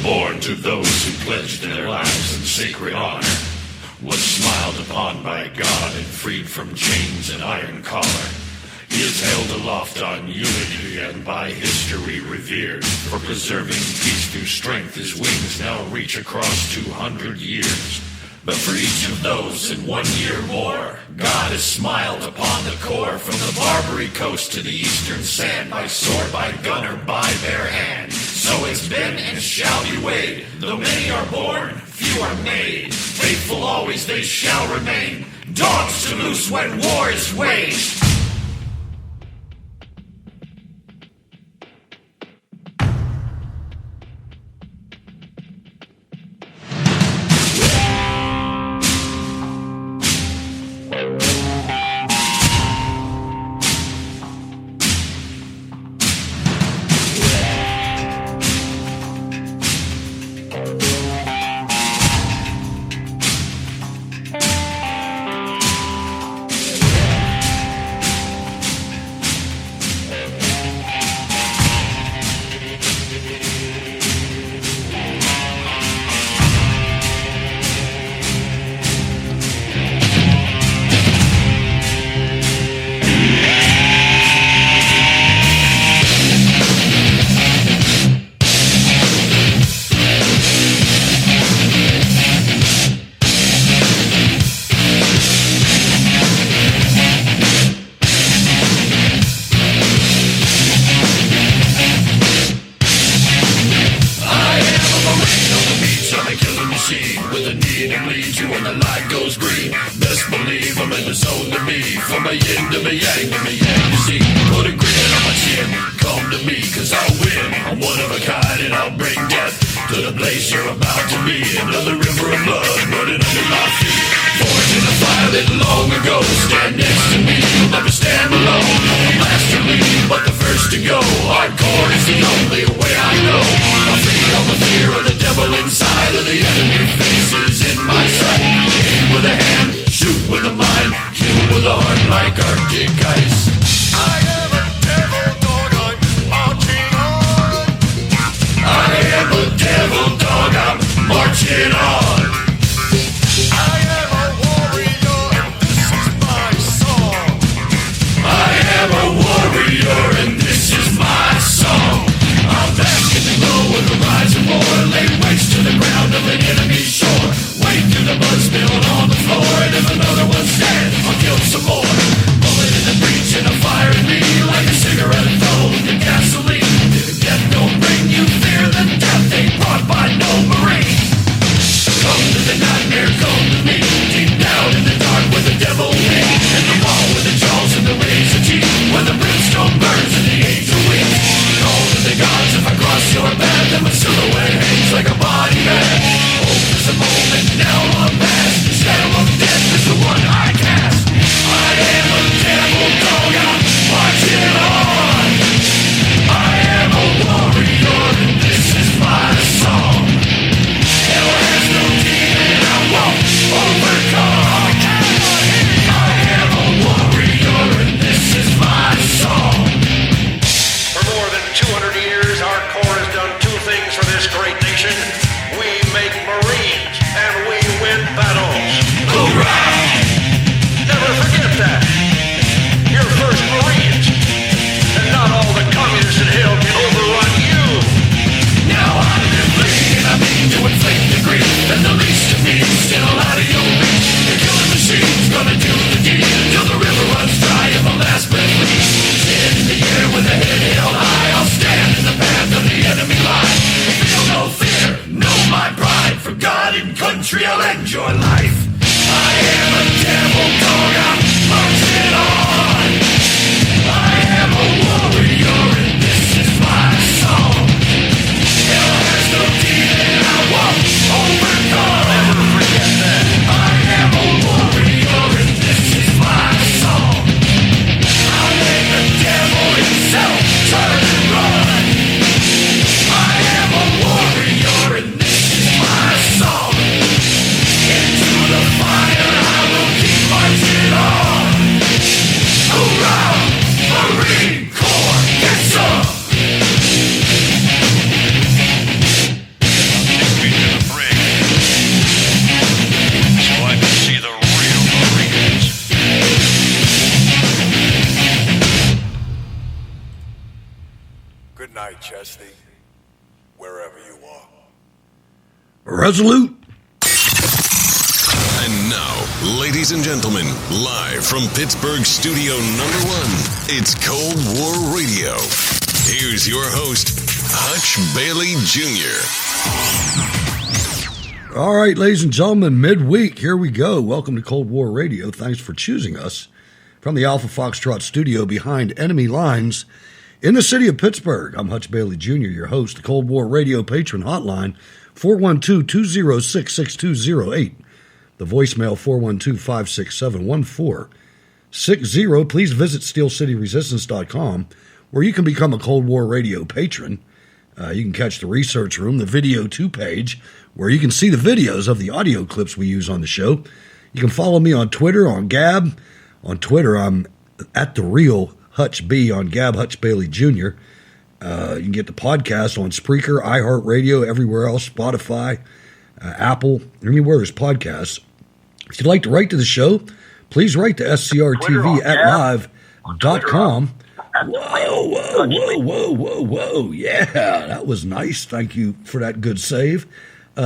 Born to those who pledged their lives in sacred honor, was smiled upon by God and freed from chains and iron collar. He is held aloft on unity and by history revered. For preserving peace through strength, his wings now reach across 200 years. But for each of those in 1 year more, God has smiled upon the core. From the Barbary coast to the eastern sand, by sword, by gun, or by bare hand. So it's been and shall be weighed. Though many are born, few are made. Faithful always they shall remain. Dogs to loose when war is waged. With a need to bleed you when the light goes green. Best believe I'm in the zone to be. From my yin to my yang to my yang to see. Put a grin on my chin, come to me cause I'll win. I'm one of a kind and I'll bring death to the place you're about to be. Another river of blood running under my feet. Forged in a fire lit long ago. Stand next to me, you'll never stand alone. I'm last to leave, but the first to go. Hardcore is the only way I know. I'll feed on the fear of the devil inside of the enemy faces in my sight. Aim with a hand, shoot with a mind, kill with a heart like Arctic ice. I am a devil dog, I'm marching on. I am a devil dog, I'm marching on. I am a warrior and this is my song. I am a warrior and this is my song. I'll bask in the glow of the rising war, lay waste to the ground of an enemy shore. Wade through the blood spilled on the floor, and if another one's dead, I'll kill some more. Bullet in the breach and a fire in me, like a cigarette thrown in gasoline. If death don't bring you fear, then death ain't brought by no marine. Come to the nightmare, come to me, deep down in the dark where the devil lives, in the wall with the jaws and the razor teeth, where the brimstone burns and the angel weeps. Call to the gods if I cross your path, and my silhouette hangs like a body bag. Hope is a moment, now I'm past. The shadow of death is the one I cast. I am a devil dog, I'm marching on. I am a warrior and this is my song. Hell has no demon, I won't overcome. I am a warrior and this is my song. For more than 200 years, our Corps has done two things for this great nation. We make Marines and we win battles. Hoorah! Never forget that. You're first Marines, and not all the communists in hell can overrun you. Now I live free and I mean to inflict the grief, and the least of me is still out of your reach. The killing machine's gonna do the deed until the river runs dry and the last breath leaves. Dead Good night, Chesty, wherever you are. Resolute. And now, ladies and gentlemen, live from Pittsburgh Studio number 1, it's Cold War Radio. Here's your host, Hutch Bailey Jr. All right, ladies and gentlemen, midweek, here we go. Welcome to Cold War Radio. Thanks for choosing us from the Alpha Foxtrot studio behind enemy lines in the city of Pittsburgh. I'm Hutch Bailey Jr., your host. The Cold War Radio patron hotline, 412-206-6208. The voicemail, 412-567-1460. Please visit SteelCityResistance.com, where you can become a Cold War Radio patron. You can catch the research room, the video 2 page, where you can see the videos of the audio clips we use on the show. You can follow me on Twitter, on Gab. On Twitter, I'm at the real Hutch B, on Gab, Hutch Bailey Jr. You can get the podcast on Spreaker, iHeartRadio, everywhere else, Spotify, Apple, anywhere there's podcasts. If you'd like to write to the show, please write to scrtv@live.com. Whoa. Yeah, that was nice. Thank you for that good save.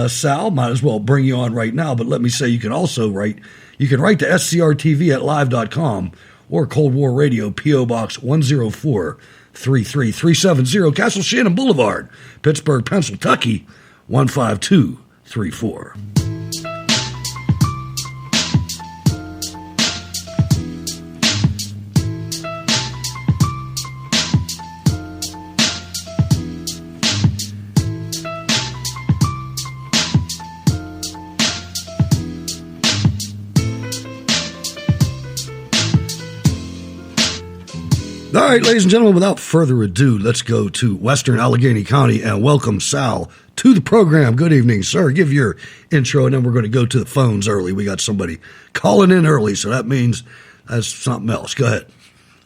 Sal, might as well bring you on right now, but let me say you can also write to scrtv@live.com or Cold War Radio, P.O. Box 104 33370, Castle Shannon Boulevard, Pittsburgh, Pennsylvania, 15234. All right, ladies and gentlemen, without further ado, let's go to Western Allegheny County and welcome Sal to the program. Good evening, sir. Give your intro, and then we're going to go to the phones early. We got somebody calling in early, so that means that's something else. Go ahead.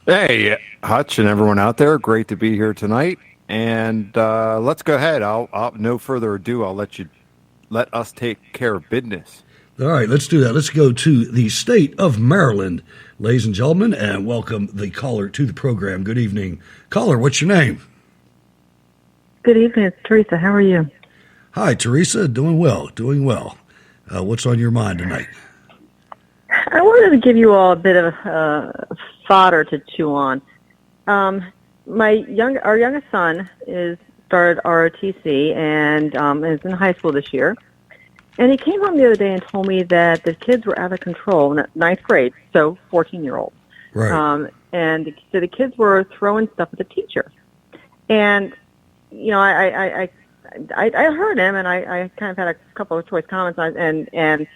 Hey, Hutch and everyone out there. Great to be here tonight. And let's go ahead. I'll no further ado, let us take care of business. All right, let's do that. Let's go to the state of Maryland, ladies and gentlemen, and welcome the caller to the program. Good evening. Caller, what's your name? Good evening. It's Teresa. How are you? Hi, Teresa. Doing well. What's on your mind tonight? I wanted to give you all a bit of fodder to chew on. Our youngest son started ROTC and is in high school this year. And he came home the other day and told me that the kids were out of control in ninth grade, so 14-year-olds. Right. And so the kids were throwing stuff at the teacher. And, you know, I heard him, and I kind of had a couple of choice comments on it, and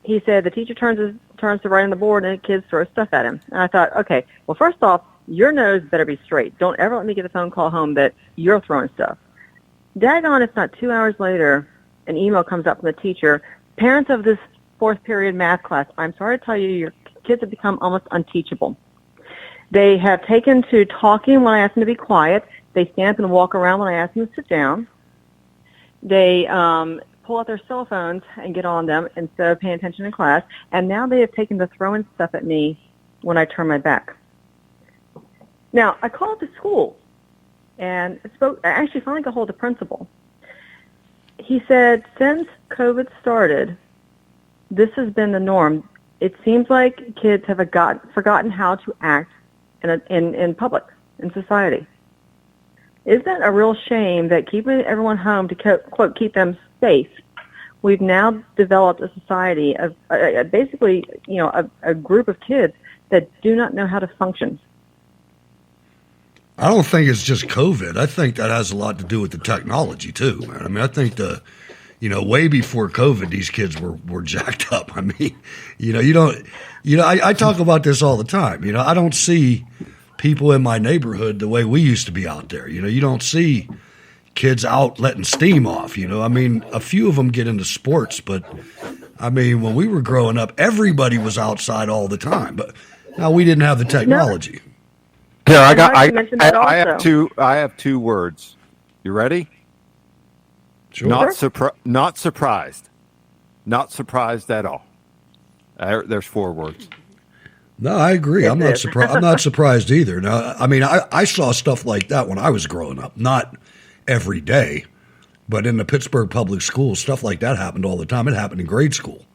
he said the teacher turns to write on the board, and the kids throw stuff at him. And I thought, okay, well, first off, your nose better be straight. Don't ever let me get a phone call home that you're throwing stuff. Daggone, it's not 2 hours later, an email comes up from the teacher. Parents of this fourth period math class, I'm sorry to tell you, your kids have become almost unteachable. They have taken to talking when I ask them to be quiet. They stand up and walk around when I ask them to sit down. They pull out their cell phones and get on them instead of paying attention in class. And now they have taken to throwing stuff at me when I turn my back. Now, I called the school and I actually finally got hold of the principal. He said, since COVID started, this has been the norm. It seems like kids have forgotten how to act in public, in society. Isn't that a real shame that keeping everyone home to, quote, keep them safe, we've now developed a society of basically, you know, a group of kids that do not know how to function? I don't think it's just COVID. I think that has a lot to do with the technology too, man. I mean, I think way before COVID, these kids were jacked up. I mean, I talk about this all the time. I don't see people in my neighborhood the way we used to be out there. You don't see kids out letting steam off. I mean, a few of them get into sports, but I mean, when we were growing up, everybody was outside all the time. But now we didn't have the technology. Here, I have two words. You ready? Sure. Not surprised. Not surprised at all. There's 4 words. No, I agree. I'm not surprised. I'm not surprised either. Now, I mean, I saw stuff like that when I was growing up. Not every day, but in the Pittsburgh public schools, stuff like that happened all the time. It happened in grade school.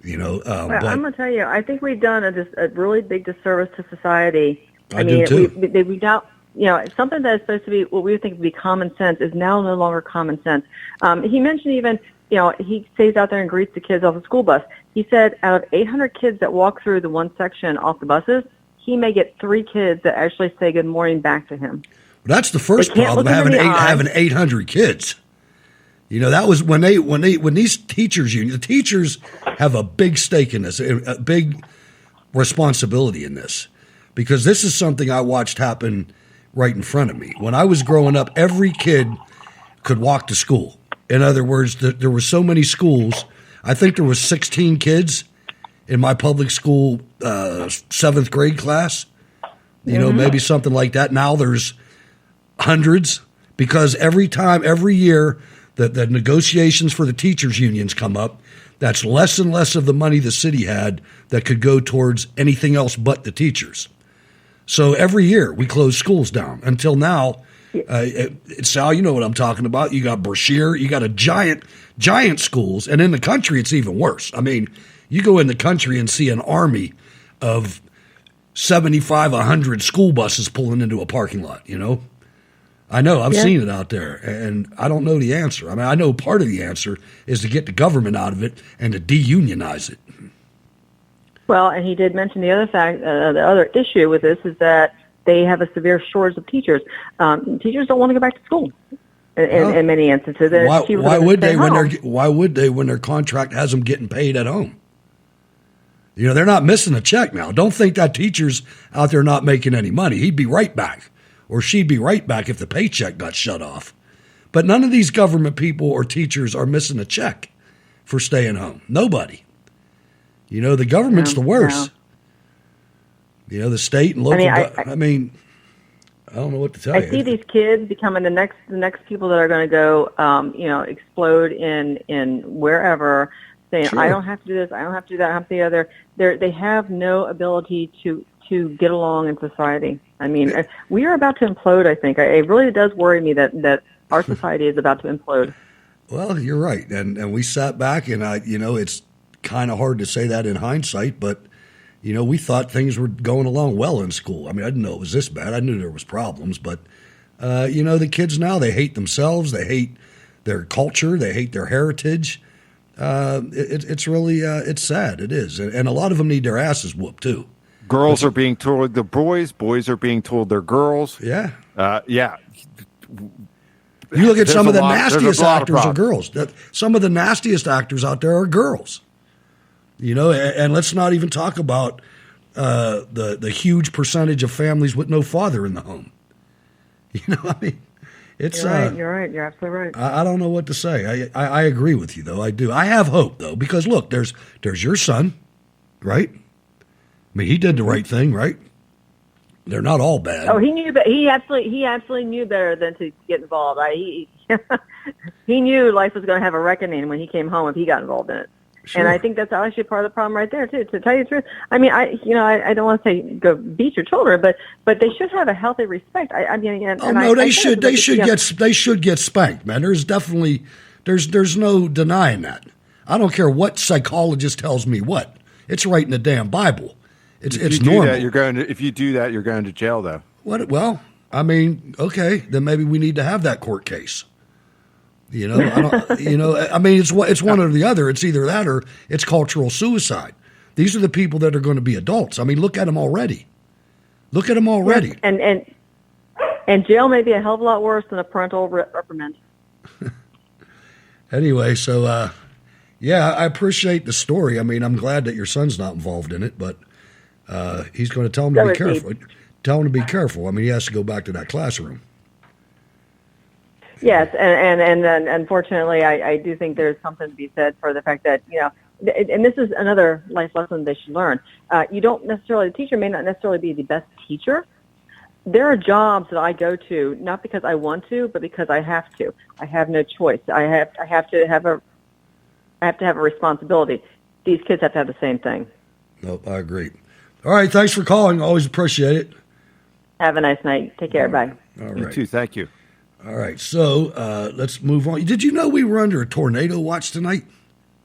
You know, Well, but I'm going to tell you, I think we've done a really big disservice to society. I do too. We now, you know, something that is supposed to be what we would think would be common sense is now no longer common sense. He mentioned even, you know, he stays out there and greets the kids off the school bus. He said out of 800 kids that walk through the one section off the buses, he may get 3 kids that actually say good morning back to him. That's the first They can't problem, look him in having the eye. 800 kids. You know, that was when these teachers union, the teachers have a big stake in this, a big responsibility in this, because this is something I watched happen right in front of me. When I was growing up, every kid could walk to school. In other words, there were so many schools. I think there was 16 kids in my public school 7th grade class. You know, maybe something like that. Now there's hundreds, because every year that the negotiations for the teachers unions come up, that's less and less of the money the city had that could go towards anything else but the teachers. So every year we close schools down until now. Sal, you know what I'm talking about. You got Brashear, you got a giant schools, and in the country it's even worse. I mean, you go in the country and see an army of 75, 100 school buses pulling into a parking lot, you know? I know, I've seen it out there, and I don't know the answer. I mean, I know part of the answer is to get the government out of it and to de-unionize it. Well, and he did mention the other fact, the other issue with this is that they have a severe shortage of teachers. Teachers don't want to go back to school in many instances. Why would they when their contract has them getting paid at home? You know, they're not missing a check now. Don't think that teacher's out there not making any money. He'd be right back, or she'd be right back if the paycheck got shut off. But none of these government people or teachers are missing a check for staying home. Nobody. You know, the government's the worst. You know, the state and local. I mean, I don't know what to tell you. I see these kids becoming the next people that are going to go, you know, explode in wherever, saying, Sure. I don't have to do this, I don't have to do that, I don't have to do the other. They have no ability to get along in society. I mean, we are about to implode, I think. It really does worry me that our society is about to implode. Well, you're right. And we sat back, and you know, it's kind of hard to say that in hindsight, but you know, we thought things were going along well in school. I mean, I didn't know it was this bad. I knew there was problems, but you know, the kids now, they hate themselves, they hate their culture, they hate their heritage. It's really it's sad. It is, and a lot of them need their asses whooped too. Girls are being told they're boys. Boys are being told they're girls. Yeah. Yeah. You look at some of the there's nastiest a lot of actors are problems. girls. Some of the nastiest actors out there are girls. You know, and let's not even talk about the huge percentage of families with no father in the home. You know, I mean, it's You're right. You're right. You're absolutely right. I don't know what to say. I agree with you, though. I do. I have hope, though, because look, there's your son, right? I mean, he did the right thing, right? They're not all bad. Oh, he knew, but he absolutely knew better than to get involved. He knew life was going to have a reckoning when he came home if he got involved in it. Sure. And I think that's actually part of the problem right there too. To tell you the truth, I mean, I don't want to say go beat your children, but they should have a healthy respect. They should get spanked, man. There's definitely there's no denying that. I don't care what psychologist tells me what. It's right in the damn Bible. It's normal. If you do that, you're going to jail, though. What? Well, I mean, okay, then maybe we need to have that court case. You know, I mean, it's one or the other. It's either that or it's cultural suicide. These are the people that are going to be adults. I mean, look at them already. Yes, and jail may be a hell of a lot worse than a parental reprimand. Anyway, so yeah, I appreciate the story. I mean, I'm glad that your son's not involved in it, but he's going to tell him to be careful. Tell him to be careful. I mean, he has to go back to that classroom. Yes, and unfortunately, I do think there's something to be said for the fact that, you know, and this is another life lesson they should learn. The teacher may not necessarily be the best teacher. There are jobs that I go to not because I want to, but because I have to. I have no choice. I have to have a responsibility. These kids have to have the same thing. Nope, I agree. All right. Thanks for calling. Always appreciate it. Have a nice night. Take care. Bye. All You right. too. Thank you. All right. So let's move on. Did you know we were under a tornado watch tonight,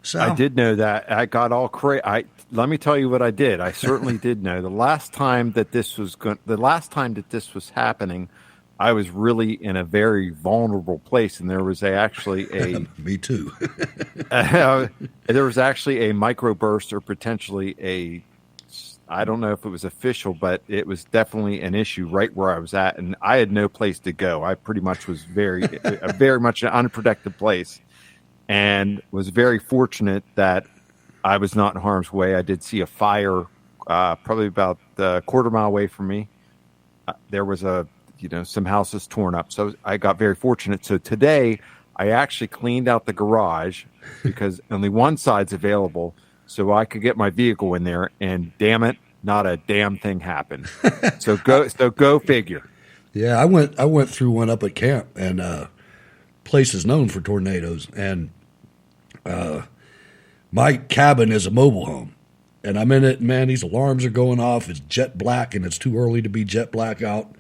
Sal? I did know that. I got all crazy. Let me tell you what I did. I certainly did know. The last time that this was happening, I was really in a very vulnerable place, and there was actually a Me too. there was actually a microburst, or potentially I don't know if it was official, but it was definitely an issue right where I was at, and I had no place to go. I pretty much was very much an unprotected place, and was very fortunate that I was not in harm's way. I did see a fire probably about a quarter mile away from me. There was some houses torn up. So I got very fortunate. So today I actually cleaned out the garage because only one side's available, so I could get my vehicle in there, and damn it, not a damn thing happened. So go figure. Yeah, I went through one up at camp, and place is known for tornadoes, and my cabin is a mobile home, and I'm in it, and man, these alarms are going off. It's jet black, and it's too early to be jet black out.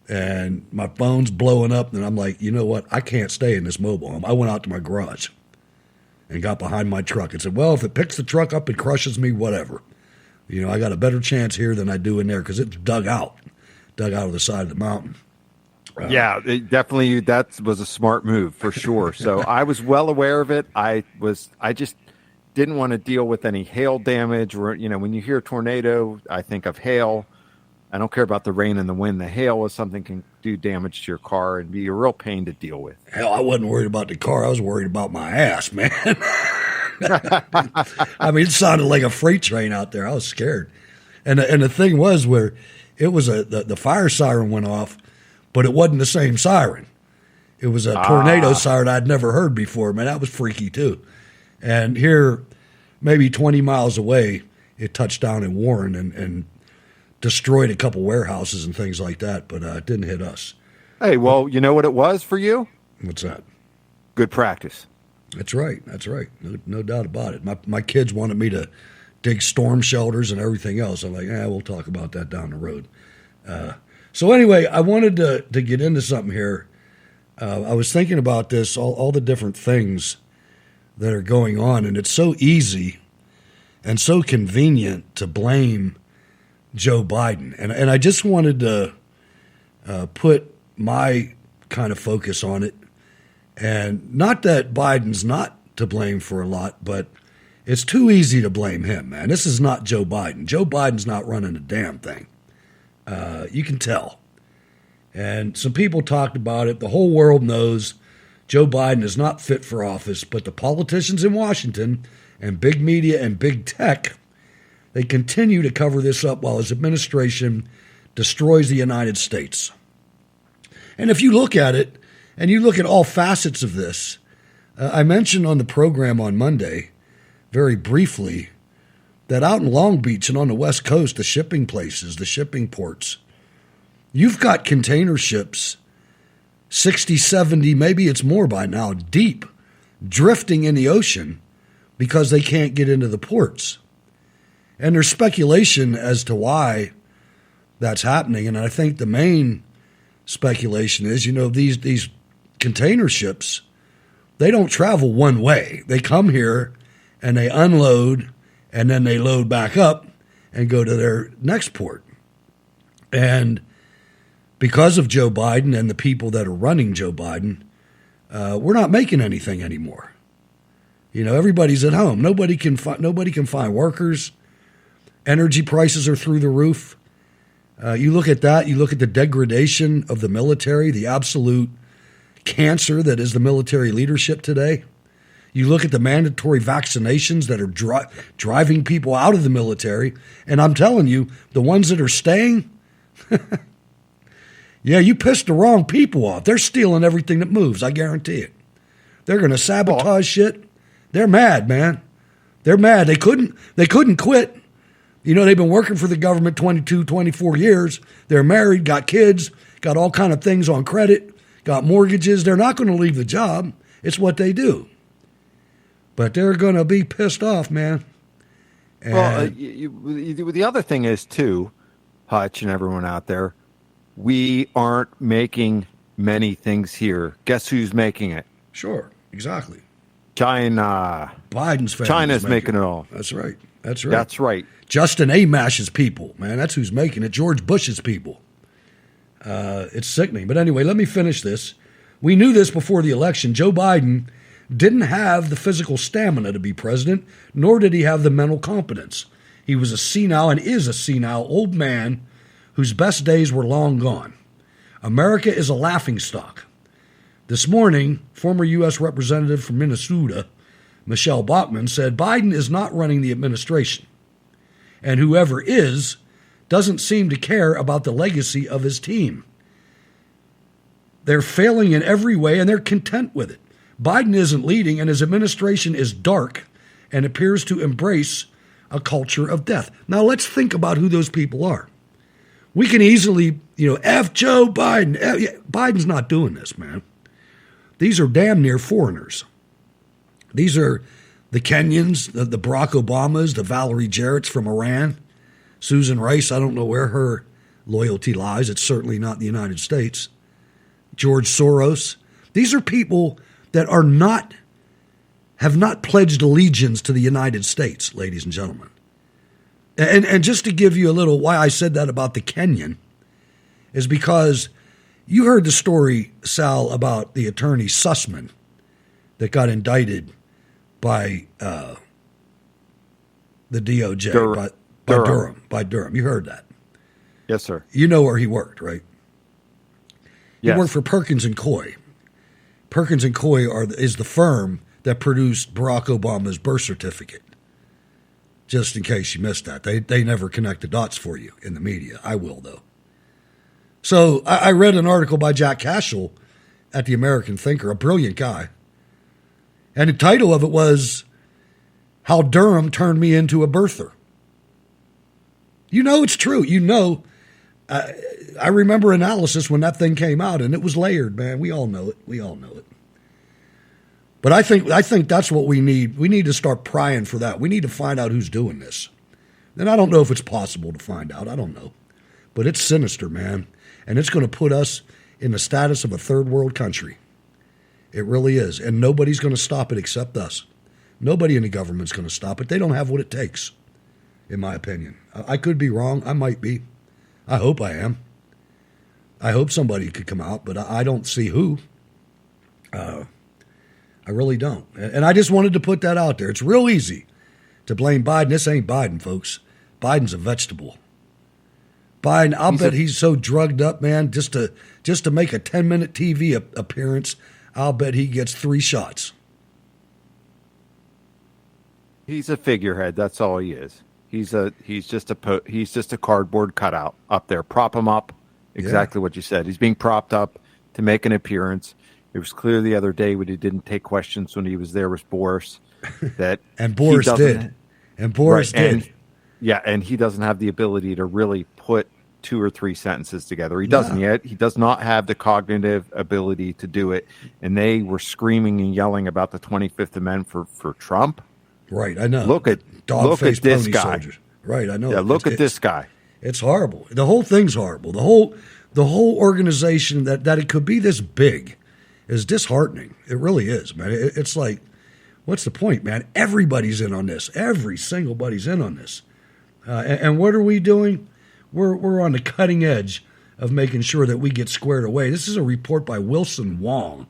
And my phone's blowing up, and I'm like, you know what? I can't stay in this mobile home. I went out to my garage and got behind my truck and said, well, if it picks the truck up and crushes me, whatever. I got a better chance here than I do in there because it's dug out of the side of the mountain. Yeah, definitely. That was a smart move for sure. So I was well aware of it. I just didn't want to deal with any hail damage, or, when you hear tornado, I think of hail. I don't care about the rain and the wind. The hail is something can do damage to your car and be a real pain to deal with. Hell, I wasn't worried about the car. I was worried about my ass, man. I mean, it sounded like a freight train out there. I was scared. And the thing was, where it was the fire siren went off, but it wasn't the same siren. It was a tornado siren I'd never heard before. Man, that was freaky too. And here, maybe 20 miles away, it touched down in Warren and destroyed a couple warehouses and things like that, but it didn't hit us. Hey, well, you know what it was for you? What's that? Good practice. That's right. No doubt about it. My kids wanted me to dig storm shelters and everything else. I'm like, we'll talk about that down the road. So anyway, I wanted to get into something here. I was thinking about this, all the different things that are going on, and it's so easy and so convenient to blame Joe Biden. And I just wanted to put my kind of focus on it. And not that Biden's not to blame for a lot, but it's too easy to blame him, man. This is not Joe Biden. Joe Biden's not running a damn thing. You can tell. And some people talked about it. The whole world knows Joe Biden is not fit for office, but the politicians in Washington and big media and big tech, they continue to cover this up while his administration destroys the United States. And if you look at it, and you look at all facets of this, I mentioned on the program on Monday, very briefly, that out in Long Beach and on the West Coast, the shipping places, the shipping ports, you've got container ships, 60, 70, maybe it's more by now, deep, drifting in the ocean because they can't get into the ports. And there's speculation as to why that's happening. And I think the main speculation is, these container ships, they don't travel one way. They come here and they unload and then they load back up and go to their next port. And because of Joe Biden and the people that are running Joe Biden, we're not making anything anymore. Everybody's at home. Nobody can find workers. Energy prices are through the roof. You look at that. You look at the degradation of the military, the absolute cancer that is the military leadership today. You look at the mandatory vaccinations that are driving people out of the military. And I'm telling you, the ones that are staying, yeah, you pissed the wrong people off. They're stealing everything that moves, I guarantee it. They're going to sabotage shit. They're mad, man. They're mad. They couldn't quit. They've been working for the government 22, 24 years. They're married, got kids, got all kind of things on credit, got mortgages. They're not going to leave the job. It's what they do. But they're going to be pissed off, man. Well, the other thing is, too, Hutch and everyone out there, we aren't making many things here. Guess who's making it? Sure, exactly. China. Biden's family. China's making it all. That's right. That's right. That's right. Justin Amash's people, man. That's who's making it. George Bush's people. It's sickening. But anyway, let me finish this. We knew this before the election. Joe Biden didn't have the physical stamina to be president, nor did he have the mental competence. He was a senile and is a senile old man whose best days were long gone. America is a laughingstock. This morning, former U.S. Representative from Minnesota, Michelle Bachmann, said Biden is not running the administration, and whoever is doesn't seem to care about the legacy of his team. They're failing in every way, and they're content with it. Biden isn't leading, and his administration is dark and appears to embrace a culture of death. Now, let's think about who those people are. We can easily, F Joe Biden. Biden's not doing this, man. These are damn near foreigners. These are the Kenyans, the Barack Obamas, the Valerie Jarretts from Iran, Susan Rice. I don't know where her loyalty lies. It's certainly not the United States. George Soros. These are people that have not pledged allegiance to the United States, ladies and gentlemen. And just to give you a little why I said that about the Kenyan is because you heard the story, Sal, about the attorney Sussman that got indicted by the DOJ, by Durham. You heard that. Yes, sir. You know where he worked, right? Yes. He worked for Perkins and Coie. Perkins and Coie is the firm that produced Barack Obama's birth certificate. Just in case you missed that. They never connect the dots for you in the media. I will, though. So I read an article by Jack Cashel at the American Thinker, a brilliant guy. And the title of it was, How Durham Turned Me Into a Birther. It's true. I remember analysis when that thing came out, and it was layered, man. We all know it. But I think that's what we need. We need to start prying for that. We need to find out who's doing this. And I don't know if it's possible to find out. I don't know. But it's sinister, man. And it's going to put us in the status of a third world country. It really is. And nobody's going to stop it except us. Nobody in the government's going to stop it. They don't have what it takes, in my opinion. I could be wrong. I might be. I hope I am. I hope somebody could come out, but I don't see who. I really don't. And I just wanted to put that out there. It's real easy to blame Biden. This ain't Biden, folks. Biden's a vegetable. Biden, I'll bet he's so drugged up, man, just to make a 10-minute TV appearance, I'll bet he gets 3 shots. He's a figurehead. That's all he is. He's just a cardboard cutout up there. Prop him up. Exactly what you said. He's being propped up to make an appearance. It was clear the other day when he didn't take questions when he was there with Boris. And Boris did. And Boris did. And he doesn't have the ability to really put 2 or 3 sentences together. He doesn't yet. He does not have the cognitive ability to do it. And they were screaming and yelling about the 25th Amendment for Trump. Right, I know. Look at this guy. Soldiers. Right, I know. Yeah, look at this guy. It's horrible. The whole thing's horrible. The whole organization that it could be this big is disheartening. It really is, man. It's like, what's the point, man? Everybody's in on this. Every single body's in on this. And what are we doing? We're on the cutting edge of making sure that we get squared away. This is a report by Wilson Wong.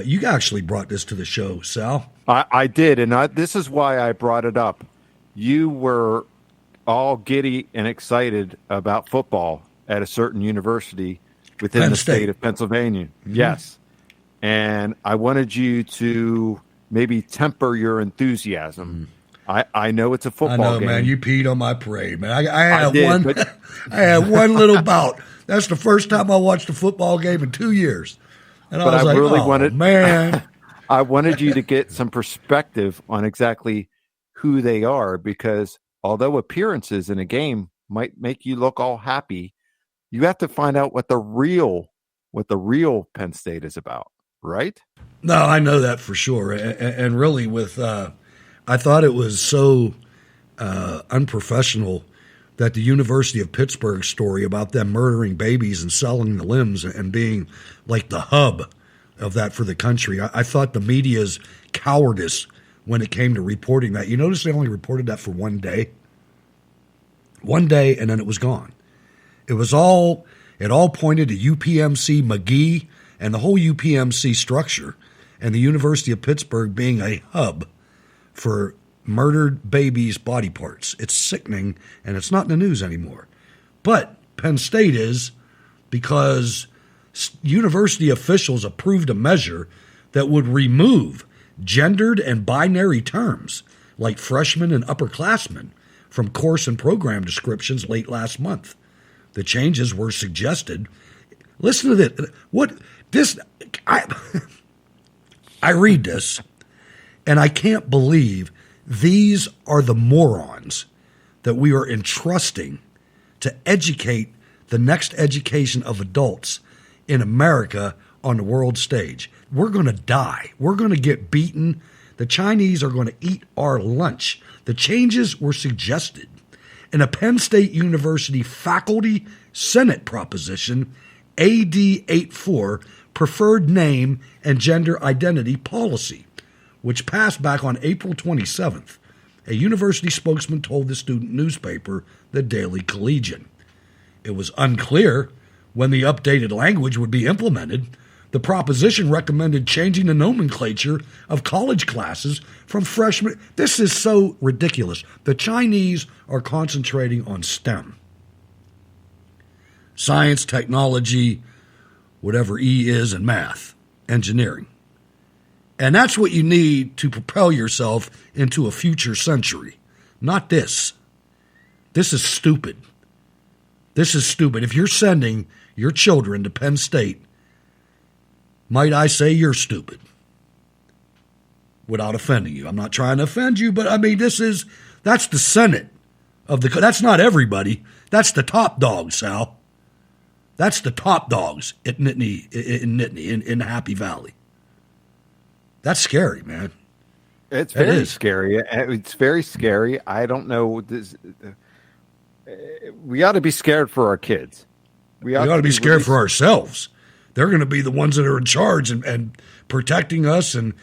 You actually brought this to the show, Sal. I did, and this is why I brought it up. You were all giddy and excited about football at a certain university within Penn the State. state of Pennsylvania. Mm-hmm. Yes. And I wanted you to maybe temper your enthusiasm. I know it's a football I know, game. man. You peed on my parade, man. I did, had but- I had one little bout. That's the first time I watched a football game in 2 years. And I But was I like, really oh, wanted- man. I wanted you to get some perspective on exactly who they are, because although appearances in a game might make you look all happy, you have to find out what the real Penn State is about, right? No, I know that for sure. And really with I thought it was so unprofessional that the University of Pittsburgh story about them murdering babies and selling the limbs and being like the hub of that for the country. I thought the media's cowardice when it came to reporting that. You notice they only reported that for 1 day? 1 day, and then it was gone. It all pointed to UPMC McGee and the whole UPMC structure and the University of Pittsburgh being a hub for murdered babies' body parts. It's sickening, and it's not in the news anymore. But Penn State is, because university officials approved a measure that would remove gendered and binary terms like freshmen and upperclassmen from course and program descriptions late last month. The changes were suggested. Listen to this. I read this, and I can't believe these are the morons that we are entrusting to educate the next education of adults in America on the world stage. We're going to die. We're going to get beaten. The Chinese are going to eat our lunch. The changes were suggested in a Penn State University faculty Senate proposition, AD 84, Preferred Name and Gender Identity Policy, which passed back on April 27th. A university spokesman told the student newspaper, the Daily Collegian. It was unclear when the updated language would be implemented. The proposition recommended changing the nomenclature of college classes from freshmen. This is so ridiculous. The Chinese are concentrating on STEM. Science, technology, whatever E is, and math, engineering. And that's what you need to propel yourself into a future century. Not this. This is stupid. This is stupid. If you're sending your children to Penn State, might I say you're stupid? Without offending you. I'm not trying to offend you, but I mean, that's the Senate of that's not everybody. That's the top dogs, Sal. That's the top dogs at Nittany, in Happy Valley. That's scary, man. It's very scary. It's very scary. I don't know. We ought to be scared for our kids. We ought to be scared for ourselves. They're going to be the ones that are in charge and protecting us and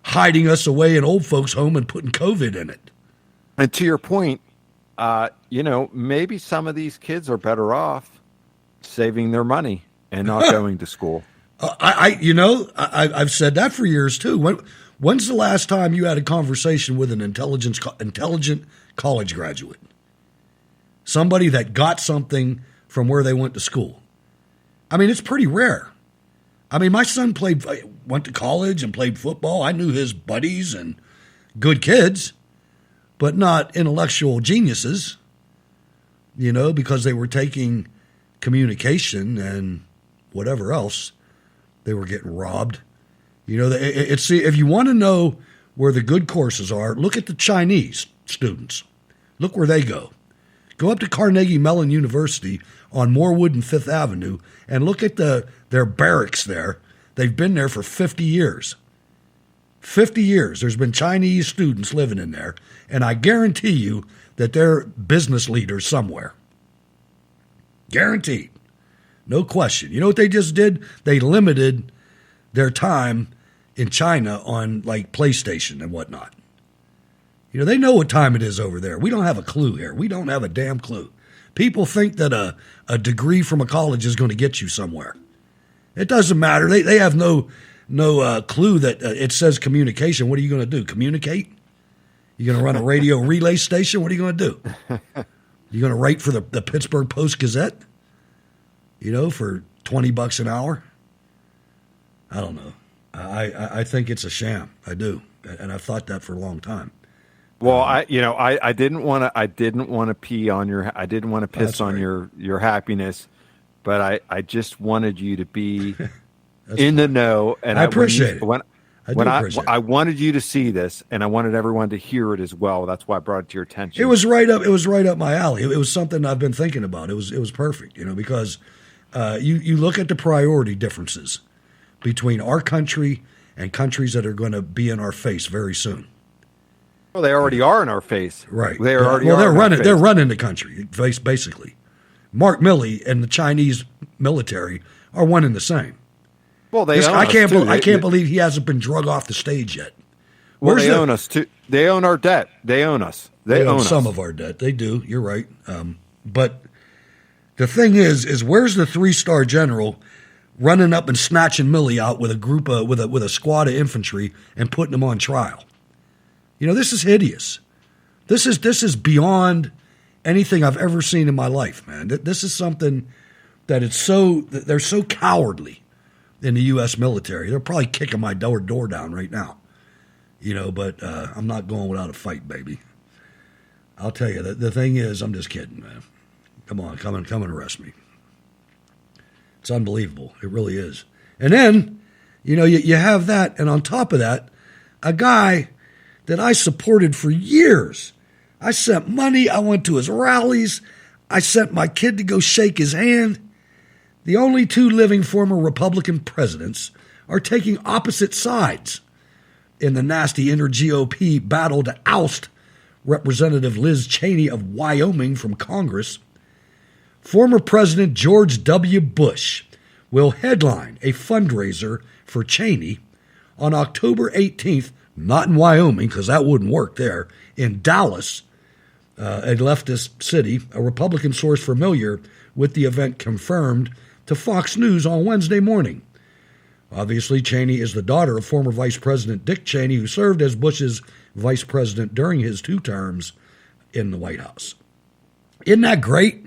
hiding us away in old folks' home and putting COVID in it. And to your point, maybe some of these kids are better off saving their money and not going to school. I've said that for years too. When's the last time you had a conversation with an intelligent college graduate? Somebody that got something from where they went to school. I mean, it's pretty rare. I mean, my son went to college and played football. I knew his buddies and good kids, but not intellectual geniuses, because they were taking communication and whatever else. They were getting robbed. If you want to know where the good courses are, look at the Chinese students. Look where they go. Go up to Carnegie Mellon University on Morewood and Fifth Avenue and look at their barracks there. They've been there for 50 years. 50 years. There's been Chinese students living in there, and I guarantee you that they're business leaders somewhere. Guaranteed. No question. You know what they just did? They limited their time in China on like PlayStation and whatnot. They know what time it is over there. We don't have a clue here. We don't have a damn clue. People think that a degree from a college is going to get you somewhere. It doesn't matter. They have no clue that it says communication. What are you going to do? Communicate? You're going to run a radio relay station? What are you going to do? You're going to write for the Pittsburgh Post-Gazette? For $20 an hour? I don't know. I think it's a sham. I do, and I've thought that for a long time. Well, I didn't want to pee on your. I didn't want to piss on your happiness, but I just wanted you to be in the know. And I appreciate it. I wanted you to see this, and I wanted everyone to hear it as well. That's why I brought it to your attention. It was right up my alley. It was something I've been thinking about. It was perfect, because you look at the priority differences between our country and countries that are going to be in our face very soon. Well, they already are in our face. Right. They're already well, they're in our running. face. They're running the country, basically. Mark Milley and the Chinese military are one and the same. Well, they own I us, can't. too. I can't believe he hasn't been drug off the stage yet. Well, they own us too. They own our debt. They own us. They own some us. of our debt. They do. You're right. But the thing is where's the 3-star general running up and snatching Milley out with a group of, with a squad of infantry and putting him on trial? You know, this is hideous. This is beyond anything I've ever seen in my life, man. This is something that they're so cowardly in the U.S. military. They're probably kicking my door down right now. You know, but I'm not going without a fight, baby. I'll tell you, the thing is, I'm just kidding, man. Come on, come and arrest me. It's unbelievable. It really is. And then, you know, you have that, and on top of that, a guy that I supported for years. I sent money. I went to his rallies. I sent my kid to go shake his hand. The only two living former Republican presidents are taking opposite sides in the nasty inter-GOP battle to oust Representative Liz Cheney of Wyoming from Congress. Former President George W. Bush will headline a fundraiser for Cheney on October 18th, not in Wyoming, because that wouldn't work there, in Dallas, a leftist city. A Republican source familiar with the event confirmed to Fox News on Wednesday morning. Obviously, Cheney is the daughter of former Vice President Dick Cheney, who served as Bush's vice president during his 2 terms in the White House. Isn't that great?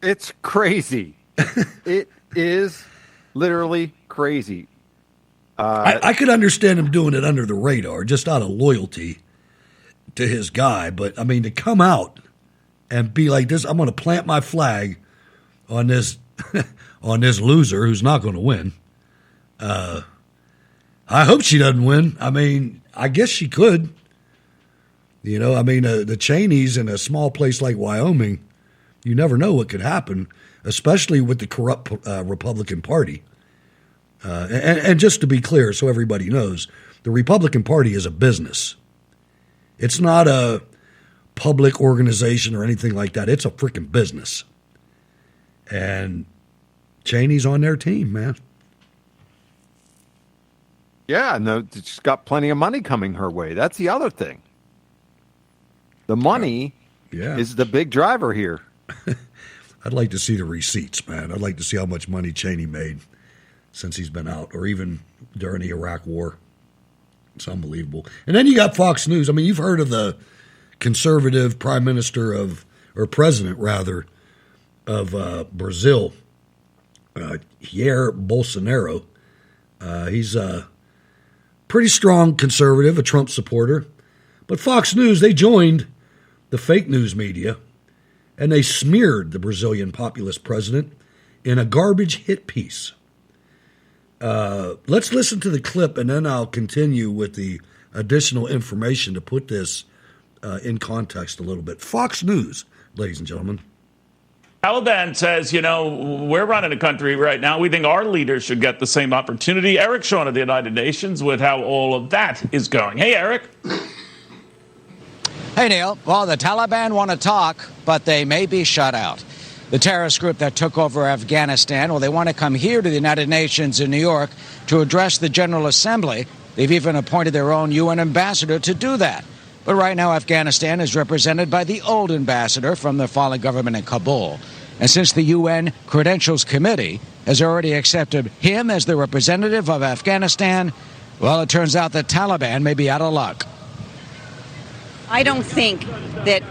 It's crazy. It is literally crazy. I could understand him doing it under the radar, just out of loyalty to his guy. But, I mean, to come out and be like this, I'm going to plant my flag on this on this loser who's not going to win. I hope she doesn't win. I mean, I guess she could. You know, I mean, the Cheneys in a small place like Wyoming, you never know what could happen, especially with the corrupt Republican Party. And just to be clear, so everybody knows, the Republican Party is a business. It's not a public organization or anything like that. It's a freaking business. And Cheney's on their team, man. Yeah, no, she's got plenty of money coming her way. That's the other thing. The money is the big driver here. I'd like to see the receipts, man. I'd like to see how much money Cheney made since he's been out, or even during the Iraq War. It's unbelievable. And then you got Fox News. I mean, you've heard of the conservative prime minister or president, rather, of Brazil, Jair Bolsonaro. He's a pretty strong conservative, a Trump supporter. But Fox News, they joined the fake news media, and they smeared the Brazilian populist president in a garbage hit piece. Let's listen to the clip, and then I'll continue with the additional information to put this in context a little bit. Fox News, ladies and gentlemen. Taliban says, you know, we're running a country right now. We think our leaders should get the same opportunity. Eric Shawn of the United Nations with how all of that is going. Hey, Eric. Hey, Neil. Well, the Taliban want to talk, but they may be shut out. The terrorist group that took over Afghanistan, well, they want to come here to the United Nations in New York to address the General Assembly. They've even appointed their own UN ambassador to do that. But right now, Afghanistan is represented by the old ambassador from the fallen government in Kabul. And since the UN Credentials Committee has already accepted him as the representative of Afghanistan, well, it turns out the Taliban may be out of luck. I don't think that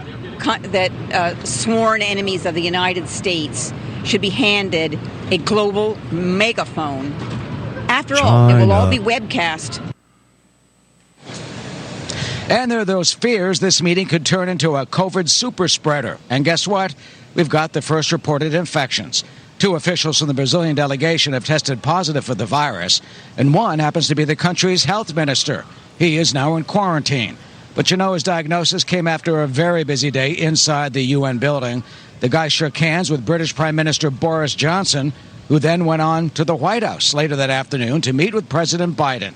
sworn enemies of the United States should be handed a global megaphone. After all, it will all be webcast. And there are those fears this meeting could turn into a COVID super spreader. And guess what? We've got the first reported infections. 2 officials from the Brazilian delegation have tested positive for the virus, and one happens to be the country's health minister. He is now in quarantine. But you know, his diagnosis came after a very busy day inside the UN building. The guy shook hands with British Prime Minister Boris Johnson, who then went on to the White House later that afternoon to meet with President Biden.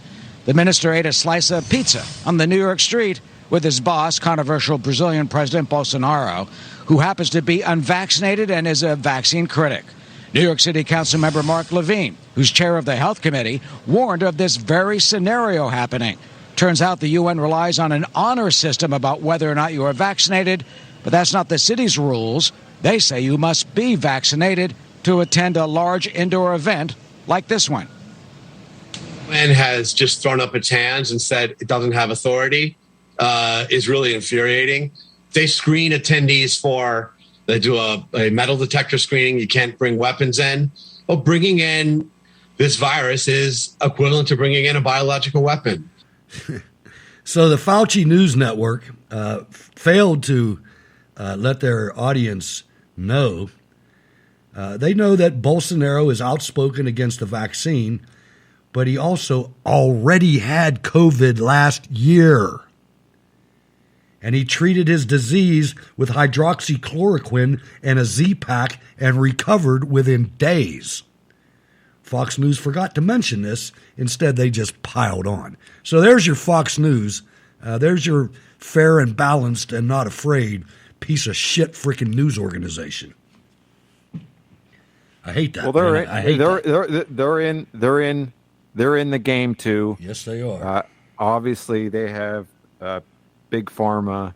The minister ate a slice of pizza on the New York street with his boss, controversial Brazilian President Bolsonaro, who happens to be unvaccinated and is a vaccine critic. New York City Council member Mark Levine, who's chair of the Health Committee, warned of this very scenario happening. Turns out the UN relies on an honor system about whether or not you are vaccinated, but that's not the city's rules. They say you must be vaccinated to attend a large indoor event like this one. UN has just thrown up its hands and said it doesn't have authority is really infuriating. They screen attendees they do a metal detector screening. You can't bring weapons in. Well, bringing in this virus is equivalent to bringing in a biological weapon. So the Fauci News Network failed to let their audience know. They know that Bolsonaro is outspoken against the vaccine, but he also already had COVID last year. And he treated his disease with hydroxychloroquine and a Z-Pack and recovered within days. Fox News forgot to mention this. Instead, they just piled on. So there's your Fox News. There's your fair and balanced and not afraid piece of shit freaking news organization. I hate that. Well, they're in the game too. Yes, they are. Obviously, they have Big Pharma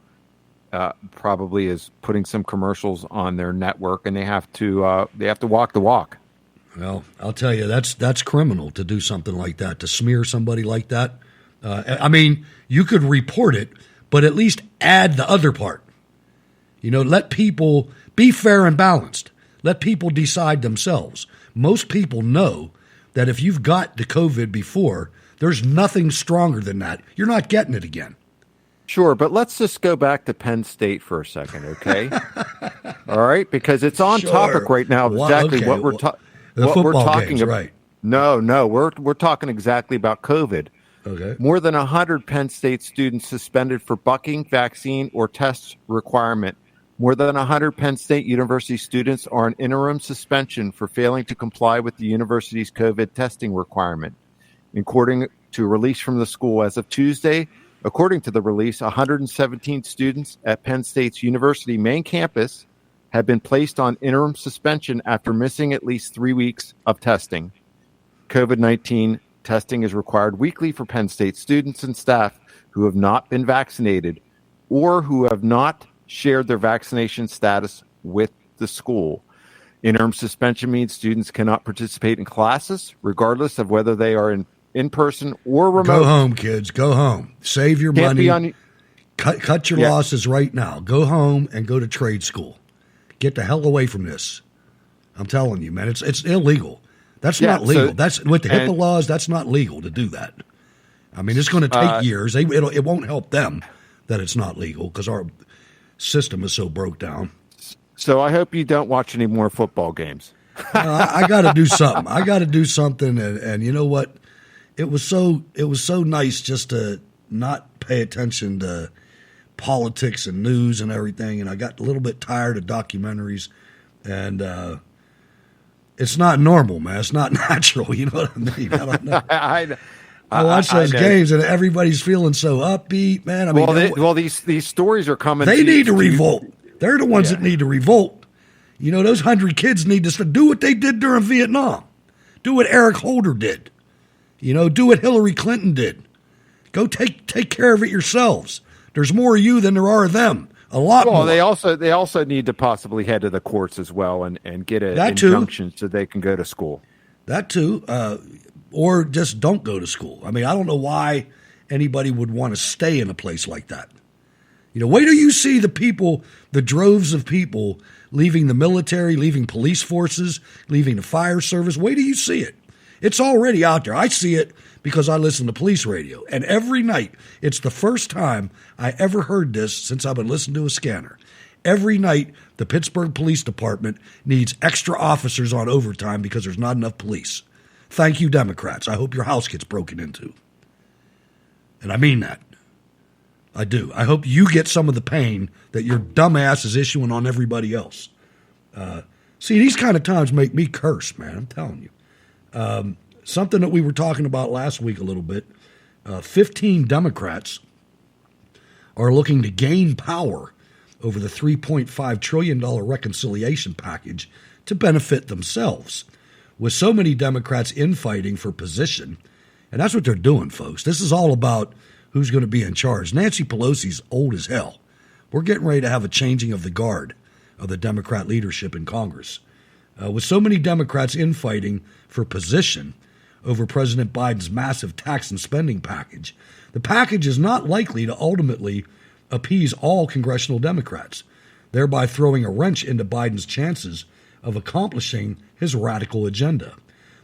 probably is putting some commercials on their network, and they have to walk the walk. Well, I'll tell you, that's criminal to do something like that, to smear somebody like that. I mean, you could report it, but at least add the other part. Let people be fair and balanced. Let people decide themselves. Most people know that if you've got the COVID before, there's nothing stronger than that. You're not getting it again. Sure, but let's just go back to Penn State for a second, okay? All right, because it's on topic right now. Exactly what we're talking about. Right? No, we're talking exactly about COVID. Okay. More than 100 Penn State students suspended for bucking vaccine or test requirement. More than 100 Penn State University students are on interim suspension for failing to comply with the university's COVID testing requirement. According to a release from the school as of Tuesday, according to the release, 117 students at Penn State's university main campus have been placed on interim suspension after missing at least 3 weeks of testing. COVID-19 testing is required weekly for Penn State students and staff who have not been vaccinated or who have not shared their vaccination status with the school. Interim suspension means students cannot participate in classes, regardless of whether they are in person or remote. Go home, kids. Go home. Save your money. Cut your losses right now. Go home and go to trade school. Get the hell away from this. I'm telling you, man. It's illegal. That's not legal. That's with the HIPAA laws. That's not legal to do that. I mean, it's going to take years. It won't help them that it's not legal because our system is so broke down. So I hope you don't watch any more football games. I got to do something. I got to do something. And you know what? It was so nice just to not pay attention to politics and news and everything. And I got a little bit tired of documentaries. And it's not normal, man. It's not natural. You know what I mean? I don't know. I watch those games and everybody's feeling so upbeat, man. I mean, these stories are coming. They need to revolt. They're the ones that need to revolt. Those 100 kids need to do what they did during Vietnam. Do what Eric Holder did. Do what Hillary Clinton did. Go take care of it yourselves. There's more of you than there are of them. A lot more. They also need to possibly head to the courts as well and get an injunction so they can go to school. That too. Or just don't go to school. I mean, I don't know why anybody would want to stay in a place like that. Wait till you see the droves of people leaving the military, leaving police forces, leaving the fire service. Wait till you see it. It's already out there. I see it because I listen to police radio. And every night, it's the first time I ever heard this since I've been listening to a scanner. Every night, the Pittsburgh Police Department needs extra officers on overtime because there's not enough police. Thank you, Democrats. I hope your house gets broken into. And I mean that. I do. I hope you get some of the pain that your dumbass is issuing on everybody else. See, these kind of times make me curse, man. I'm telling you. Something that we were talking about last week a little bit. 15 Democrats are looking to gain power over the $3.5 trillion reconciliation package to benefit themselves. With so many Democrats infighting for position, and that's what they're doing, folks. This is all about who's going to be in charge. Nancy Pelosi's old as hell. We're getting ready to have a changing of the guard of the Democrat leadership in Congress. With so many Democrats infighting for position over President Biden's massive tax and spending package, the package is not likely to ultimately appease all congressional Democrats, thereby throwing a wrench into Biden's chances of accomplishing his radical agenda.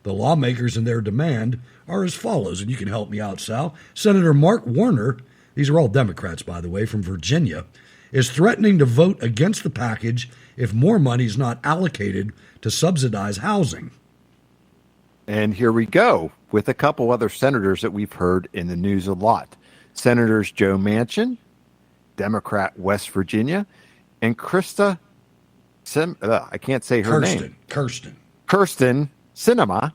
The lawmakers in their demand are as follows, and you can help me out, Sal. Senator Mark Warner, these are all Democrats, by the way, from Virginia, is threatening to vote against the package if more money is not allocated to subsidize housing. And here we go with a couple other senators that we've heard in the news a lot. Senators Joe Manchin, Democrat, West Virginia, and I can't say her name. Kyrsten Sinema,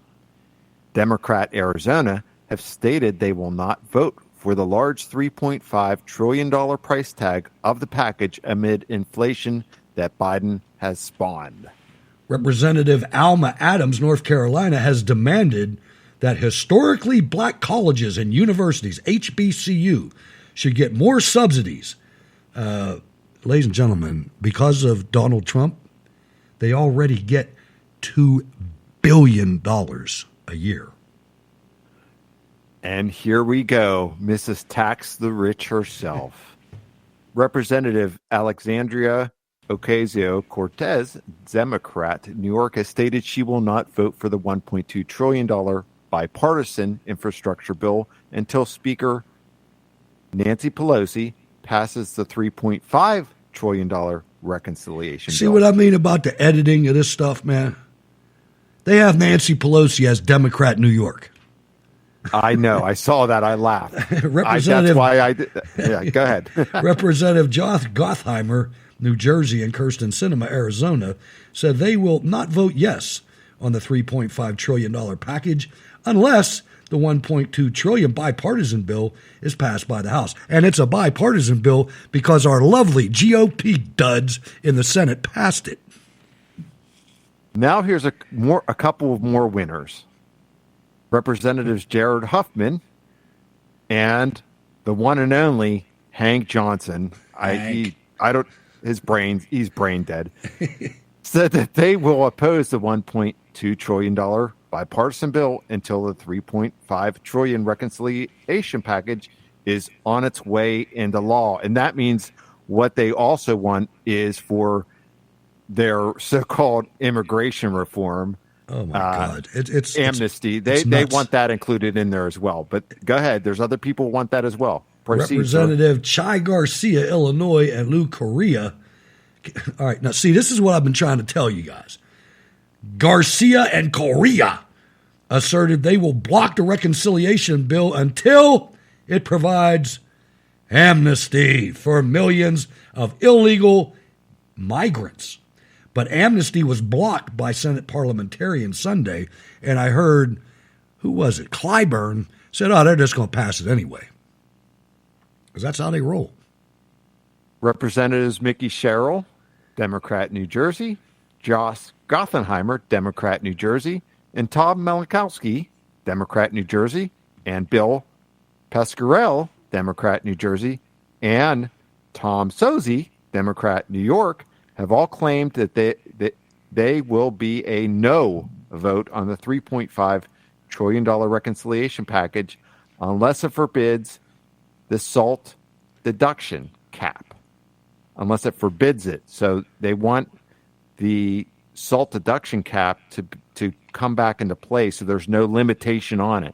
Democrat, Arizona, have stated they will not vote for the large $3.5 trillion price tag of the package amid inflation that Biden has spawned. Representative Alma Adams, North Carolina, has demanded that historically black colleges and universities, HBCU, should get more subsidies. Ladies and gentlemen, because of Donald Trump, they already get $2 billion a year. And here we go, Mrs. Tax the Rich herself. Representative Alexandria Ocasio-Cortez, Democrat, New York, has stated she will not vote for the $1.2 trillion bipartisan infrastructure bill until Speaker Nancy Pelosi passes the $3.5 trillion reconciliation bill. See what I mean about the editing of this stuff, man? They have Nancy Pelosi as Democrat New York. I know. I saw that. I laughed. Representative, that's why I did. Yeah, go ahead. Representative Josh Gottheimer, New Jersey, and Kyrsten Sinema, Arizona, said they will not vote yes on the $3.5 trillion package unless the $1.2 trillion bipartisan bill is passed by the House. And it's a bipartisan bill because our lovely GOP duds in the Senate passed it. Now here's a couple of more winners. Representatives Jared Huffman and the one and only Hank Johnson. He's brain dead. Said that they will oppose the $1.2 trillion bipartisan bill until the $3.5 trillion reconciliation package is on its way into law. And that means what they also want is for their so-called immigration reform. Oh my God! It's amnesty. They want that included in there as well. But go ahead. There's other people who want that as well. Proceed, Representative Chai Garcia, Illinois, and Lou Correa. All right, now see, this is what I've been trying to tell you guys. Garcia and Correa asserted they will block the reconciliation bill until it provides amnesty for millions of illegal migrants. But amnesty was blocked by Senate parliamentarians Sunday, and I heard, who was it? Clyburn said, they're just going to pass it anyway. Because that's how they roll. Representatives Mickey Sherrill, Democrat, New Jersey, Josh Gottheimer, Democrat, New Jersey, and Tom Malikowski, Democrat, New Jersey, and Bill Pascrell, Democrat, New Jersey, and Tom Suozzi, Democrat, New York, have all claimed that they will be a no vote on the $3.5 trillion reconciliation package unless it forbids the SALT deduction cap, unless it forbids it. So they want the SALT deduction cap to come back into play so there's no limitation on it.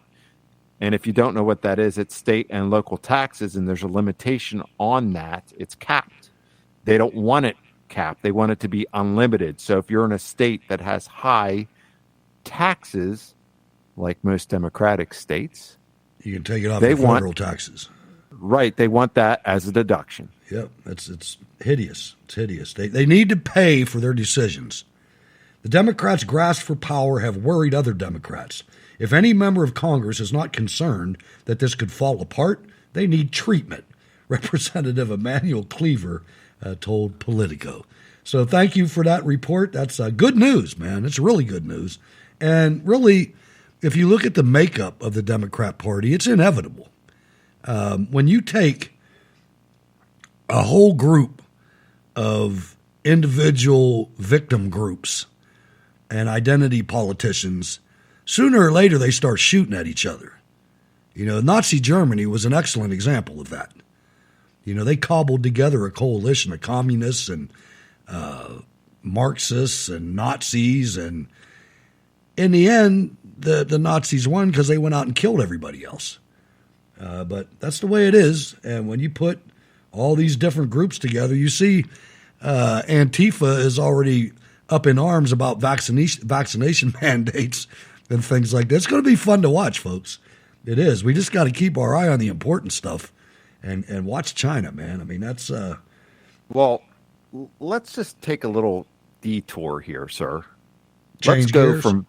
And if you don't know what that is, it's state and local taxes, and there's a limitation on that. It's capped. They don't want it capped. They want it to be unlimited. So if you're in a state that has high taxes, like most Democratic states, you can take it off the federal taxes. Right. They want that as a deduction. Yep. It's hideous. It's hideous. They need to pay for their decisions. The Democrats' grasp for power have worried other Democrats. If any member of Congress is not concerned that this could fall apart, they need treatment, Representative Emmanuel Cleaver told Politico. So thank you for that report. That's good news, man. It's really good news. And really, if you look at the makeup of the Democrat Party, it's inevitable. When you take a whole group of individual victim groups and identity politicians, sooner or later they start shooting at each other. You know, Nazi Germany was an excellent example of that. You know, they cobbled together a coalition of communists and Marxists and Nazis, and in the end, the Nazis won because they went out and killed everybody else. But that's the way it is, and when you put all these different groups together, you see Antifa is already up in arms about vaccination mandates and things like that. It's going to be fun to watch, folks. It is. We just got to keep our eye on the important stuff and watch China, man. I mean, that's... Well, let's just take a little detour here, sir. Change let's go gears? from...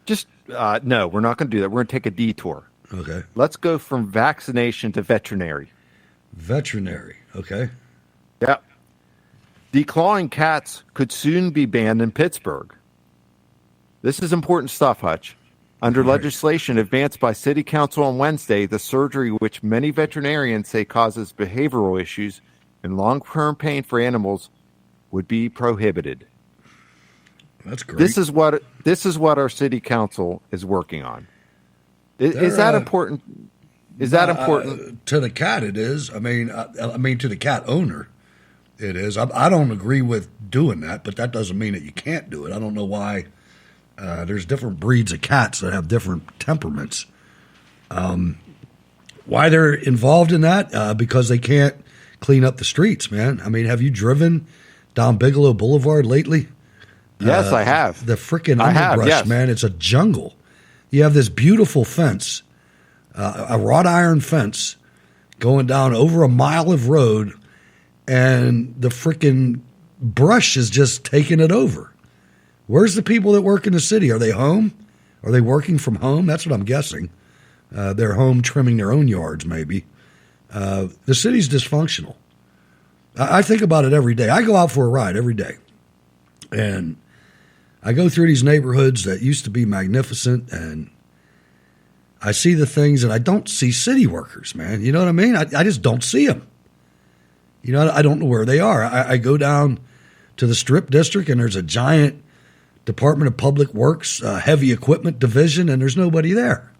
Just, no, we're not going to do that. We're going to take a detour. Okay. Let's go from vaccination to veterinary. Veterinary, okay. Yep. Declawing cats could soon be banned in Pittsburgh. This is important stuff, Hutch. Under legislation advanced by City Council on Wednesday, the surgery, which many veterinarians say causes behavioral issues and long-term pain for animals, would be prohibited. That's great. This is what our City Council is working on. Is that important? Is that important? To the cat, it is. I mean, to the cat owner, it is. I don't agree with doing that, but that doesn't mean that you can't do it. I don't know why. There's different breeds of cats that have different temperaments. Why they're involved in that? Because they can't clean up the streets, man. I mean, have you driven down Bigelow Boulevard lately? Yes, I have. The freaking underbrush, man. It's a jungle. You have this beautiful fence, a wrought iron fence going down over a mile of road, and the freaking brush is just taking it over. Where's the people that work in the city? Are they home? Are they working from home? That's what I'm guessing. They're home trimming their own yards, maybe. The city's dysfunctional. I think about it every day. I go out for a ride every day. And I go through these neighborhoods that used to be magnificent, and I see the things, and I don't see city workers, man. You know what I mean? I just don't see them. You know, I don't know where they are. I go down to the Strip District, and there's a giant Department of Public Works heavy equipment division, and there's nobody there.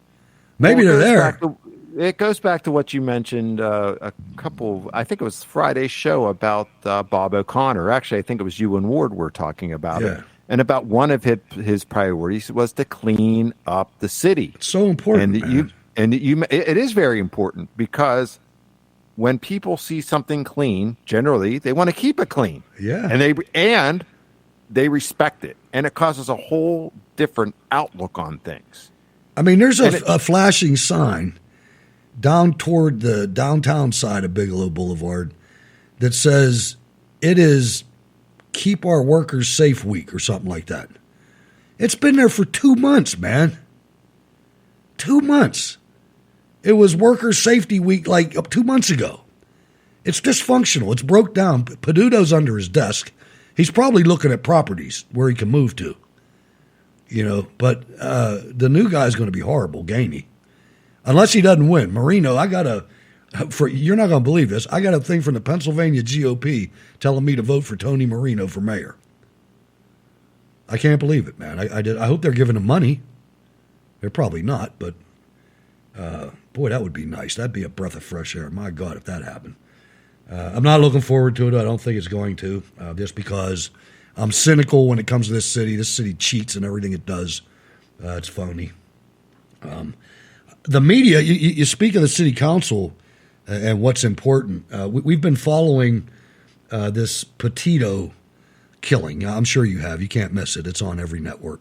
Maybe they're there. It goes back to what you mentioned I think it was Friday's show about Bob O'Connor. Actually, I think it was you and Ward were talking about it. And about one of his priorities was to clean up the city. It's so important, it is very important, because when people see something clean, generally they want to keep it clean. Yeah. And they respect it, and it causes a whole different outlook on things. I mean, there's a flashing sign down toward the downtown side of Bigelow Boulevard that says it is Keep Our Workers Safe Week or something like that. It's been there for 2 months, man. 2 months. It was Workers Safety Week like 2 months ago. It's dysfunctional. It's broke down. Peduto's under his desk. He's probably looking at properties where he can move to. You know, but the new guy's going to be horrible, Gainey. Unless he doesn't win. Marino, you're not going to believe this. I got a thing from the Pennsylvania GOP telling me to vote for Tony Marino for mayor. I can't believe it, man. I hope they're giving him money. They're probably not, but boy, that would be nice. That'd be a breath of fresh air. My God, if that happened. I'm not looking forward to it. I don't think it's going to, just because I'm cynical when it comes to this city. This city cheats in everything it does. It's phony. The media, you speak of the city council and what's important. We've been following this Petito killing. I'm sure you have. You can't miss it. It's on every network.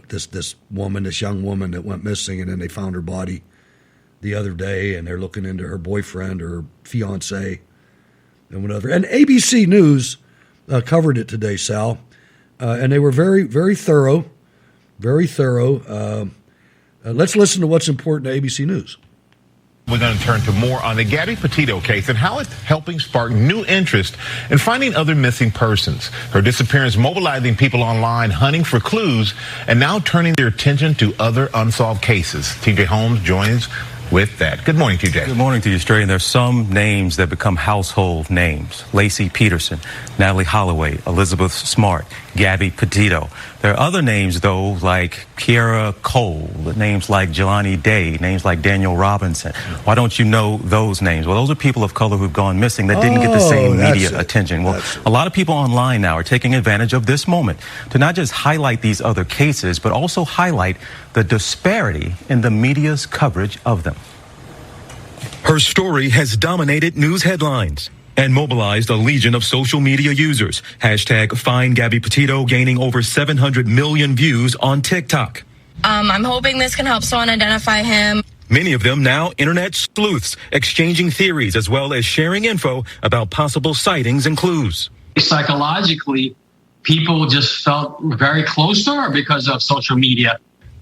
This young woman that went missing, and then they found her body the other day, and they're looking into her boyfriend or her fiance and whatever. And ABC News covered it today, Sal. and they were very, very thorough, very thorough. Let's listen to what's important to ABC News. We're going to turn to more on the Gabby Petito case and how it's helping spark new interest in finding other missing persons. Her disappearance mobilizing people online, hunting for clues, and now turning their attention to other unsolved cases. TJ Holmes joins with that. Good morning, TJ. Good morning to you, Stray. And there's some names that become household names. Lacey Peterson, Natalie Holloway, Elizabeth Smart, Gabby Petito. There are other names, though, like Kiera Cole, names like Jelani Day, names like Daniel Robinson. Why don't you know those names? Well, those are people of color who've gone missing that didn't get the same media attention. Well, a lot of people online now are taking advantage of this moment to not just highlight these other cases, but also highlight the disparity in the media's coverage of them. Her story has dominated news headlines and mobilized a legion of social media users. Hashtag Find Gabby Petito gaining over 700 million views on TikTok. I'm hoping this can help someone identify him. Many of them now internet sleuths, exchanging theories as well as sharing info about possible sightings and clues. Psychologically, people just felt very close to her because of social media.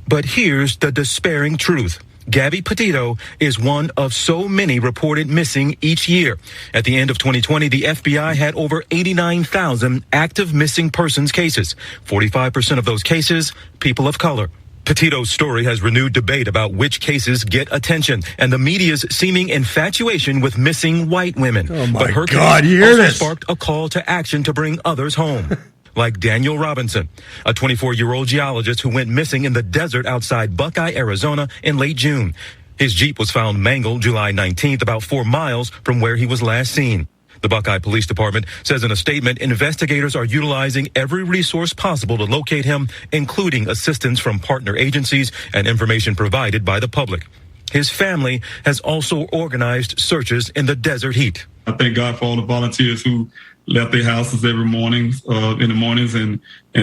But here's the despairing truth. Gabby Petito is one of so many reported missing each year. At the end of 2020, the FBI had over 89,000 active missing persons cases. 45% of those cases, people of color. Petito's story has renewed debate about which cases get attention and the media's seeming infatuation with missing white women. Oh my but her God, case you hear also this? sparked a call to action to bring others home. Like Daniel Robinson, a 24-year-old geologist who went missing in the desert outside Buckeye, Arizona in late June. His Jeep was found mangled July 19th, about 4 miles from where he was last seen. The Buckeye Police Department says in a statement, investigators are utilizing every resource possible to locate him, including assistance from partner agencies and information provided by the public. His family has also organized searches in the desert heat. I thank God for all the volunteers who left their houses every morning, in the mornings and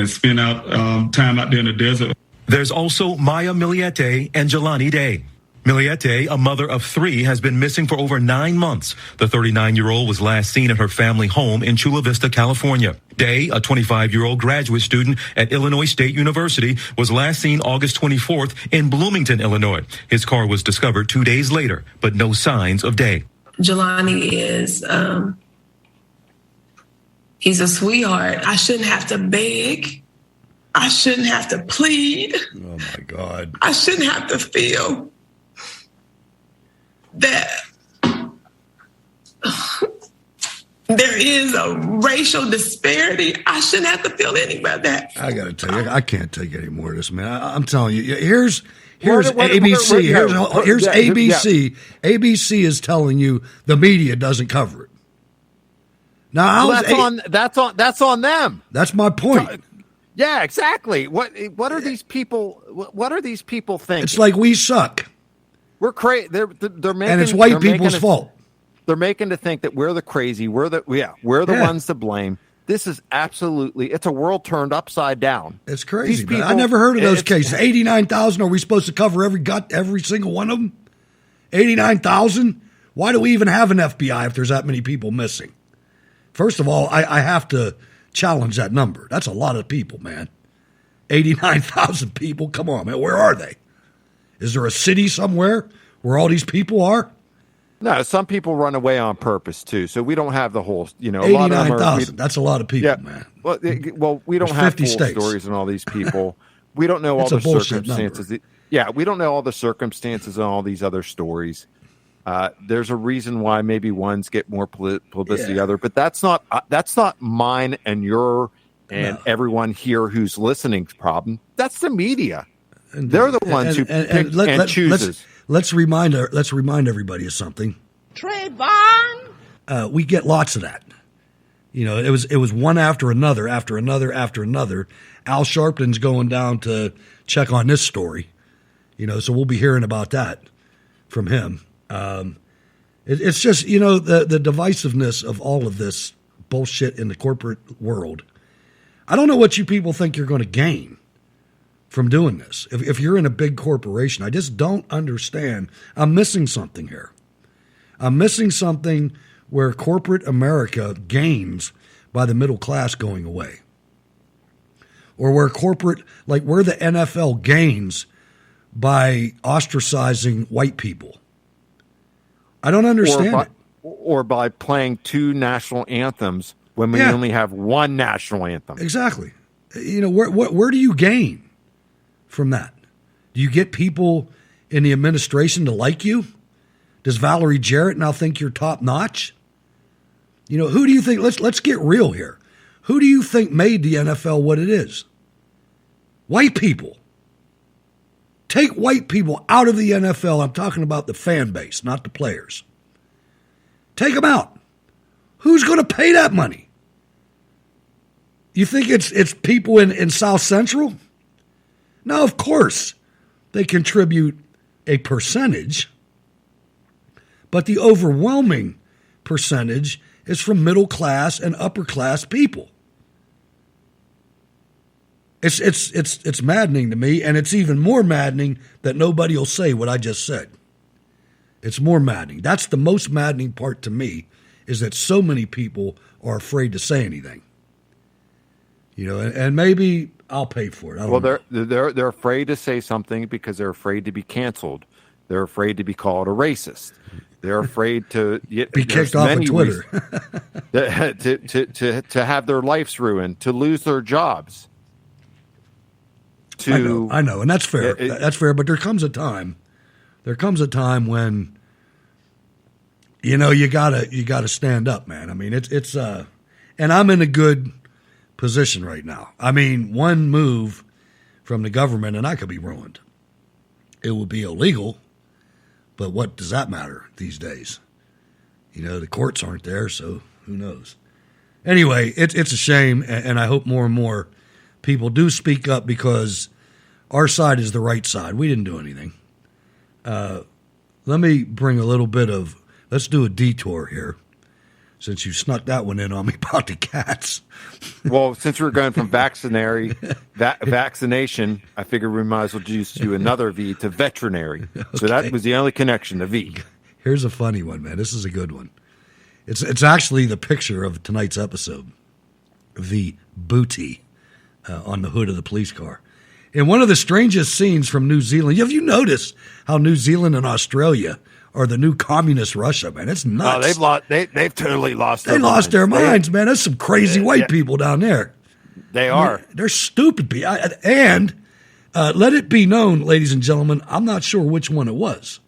spend out time out there in the desert. There's also Maya Miliete and Jelani Day. Miliete, a mother of 3, has been missing for over 9 months. The 39-year-old was last seen at her family home in Chula Vista, California. Day, a 25-year-old graduate student at Illinois State University, was last seen August 24th in Bloomington, Illinois. His car was discovered 2 days later, but no signs of Day. Jelani is, he's a sweetheart. I shouldn't have to beg. I shouldn't have to plead. Oh, my God. I shouldn't have to feel that there is a racial disparity. I shouldn't have to feel any of that. I got to tell you, I can't take any more of this, man. I'm telling you, here's ABC. Here's ABC. ABC is telling you the media doesn't cover it. Now, that's on them. That's my point. Yeah, exactly. What are these people? What are these people thinking? It's like we suck. We're crazy. They're making, and it's white people's fault. They're making to think that we're the crazy. We're the ones to blame. This is absolutely. It's a world turned upside down. It's crazy. People, I never heard of those cases. 89,000. Are we supposed to cover every single one of them? 89,000. Why do we even have an FBI if there's that many people missing? First of all, I have to challenge that number. That's a lot of people, man. 89,000 people. Come on, man. Where are they? Is there a city somewhere where all these people are? No, some people run away on purpose too. So we don't have the whole, 89,000. That's a lot of people, man. Well, we don't have full stories on all these people. We don't know all the circumstances. We don't know all the circumstances on all these other stories. There's a reason why maybe ones get more publicity than other, but that's not mine and your and everyone here who's listening's problem. That's the media. They're the ones who pick and chooses. Let's remind everybody of something. Trayvon. We get lots of that. It was one after another. Al Sharpton's going down to check on this story. So we'll be hearing about that from him. It's just the divisiveness of all of this bullshit in the corporate world. I don't know what you people think you're going to gain from doing this. If you're in a big corporation, I just don't understand. I'm missing something here. I'm missing something where corporate America gains by the middle class going away. or where the NFL gains by ostracizing white people. I don't understand it. Or by playing two national anthems when we only have one national anthem. Exactly. You know, where do you gain from that? Do you get people in the administration to like you? Does Valerie Jarrett now think you're top notch? You know, who do you think? Let's get real here. Who do you think made the NFL what it is? White people. Take white people out of the NFL. I'm talking about the fan base, not the players. Take them out. Who's going to pay that money? You think it's people in South Central? No, of course. They contribute a percentage, but the overwhelming percentage is from middle class and upper class people. It's maddening to me, and it's even more maddening that nobody will say what I just said. It's more maddening. That's the most maddening part to me, is that so many people are afraid to say anything. You know, and maybe I'll pay for it. I don't know. They're afraid to say something because they're afraid to be canceled. They're afraid to be called a racist. They're afraid to be kicked off of Twitter, to have their lives ruined, to lose their jobs. I know, and that's fair. That's fair. But there comes a time when, you know, you gotta stand up, man. I mean, it's and I'm in a good position right now. I mean, one move from the government and I could be ruined. It would be illegal, but what does that matter these days? You know, the courts aren't there, so who knows? Anyway, it's a shame, and I hope more and more people do speak up, because our side is the right side. We didn't do anything. Let me bring a little bit of, let's do a detour here, since you snuck that one in on me about the cats. Well, since we're going from vaccination, I figured we might as well just do another V to veterinary. Okay. So that was the only connection, the V. Here's a funny one, man. This is a good one. It's actually the picture of tonight's episode, the booty on the hood of the police car. In one of the strangest scenes from New Zealand, have you noticed how New Zealand and Australia are the new communist Russia, man? It's nuts. Oh, they've totally lost their minds. They lost their minds, man. There's some crazy white people down there. They are. They're stupid people. And let it be known, ladies and gentlemen, I'm not sure which one it was.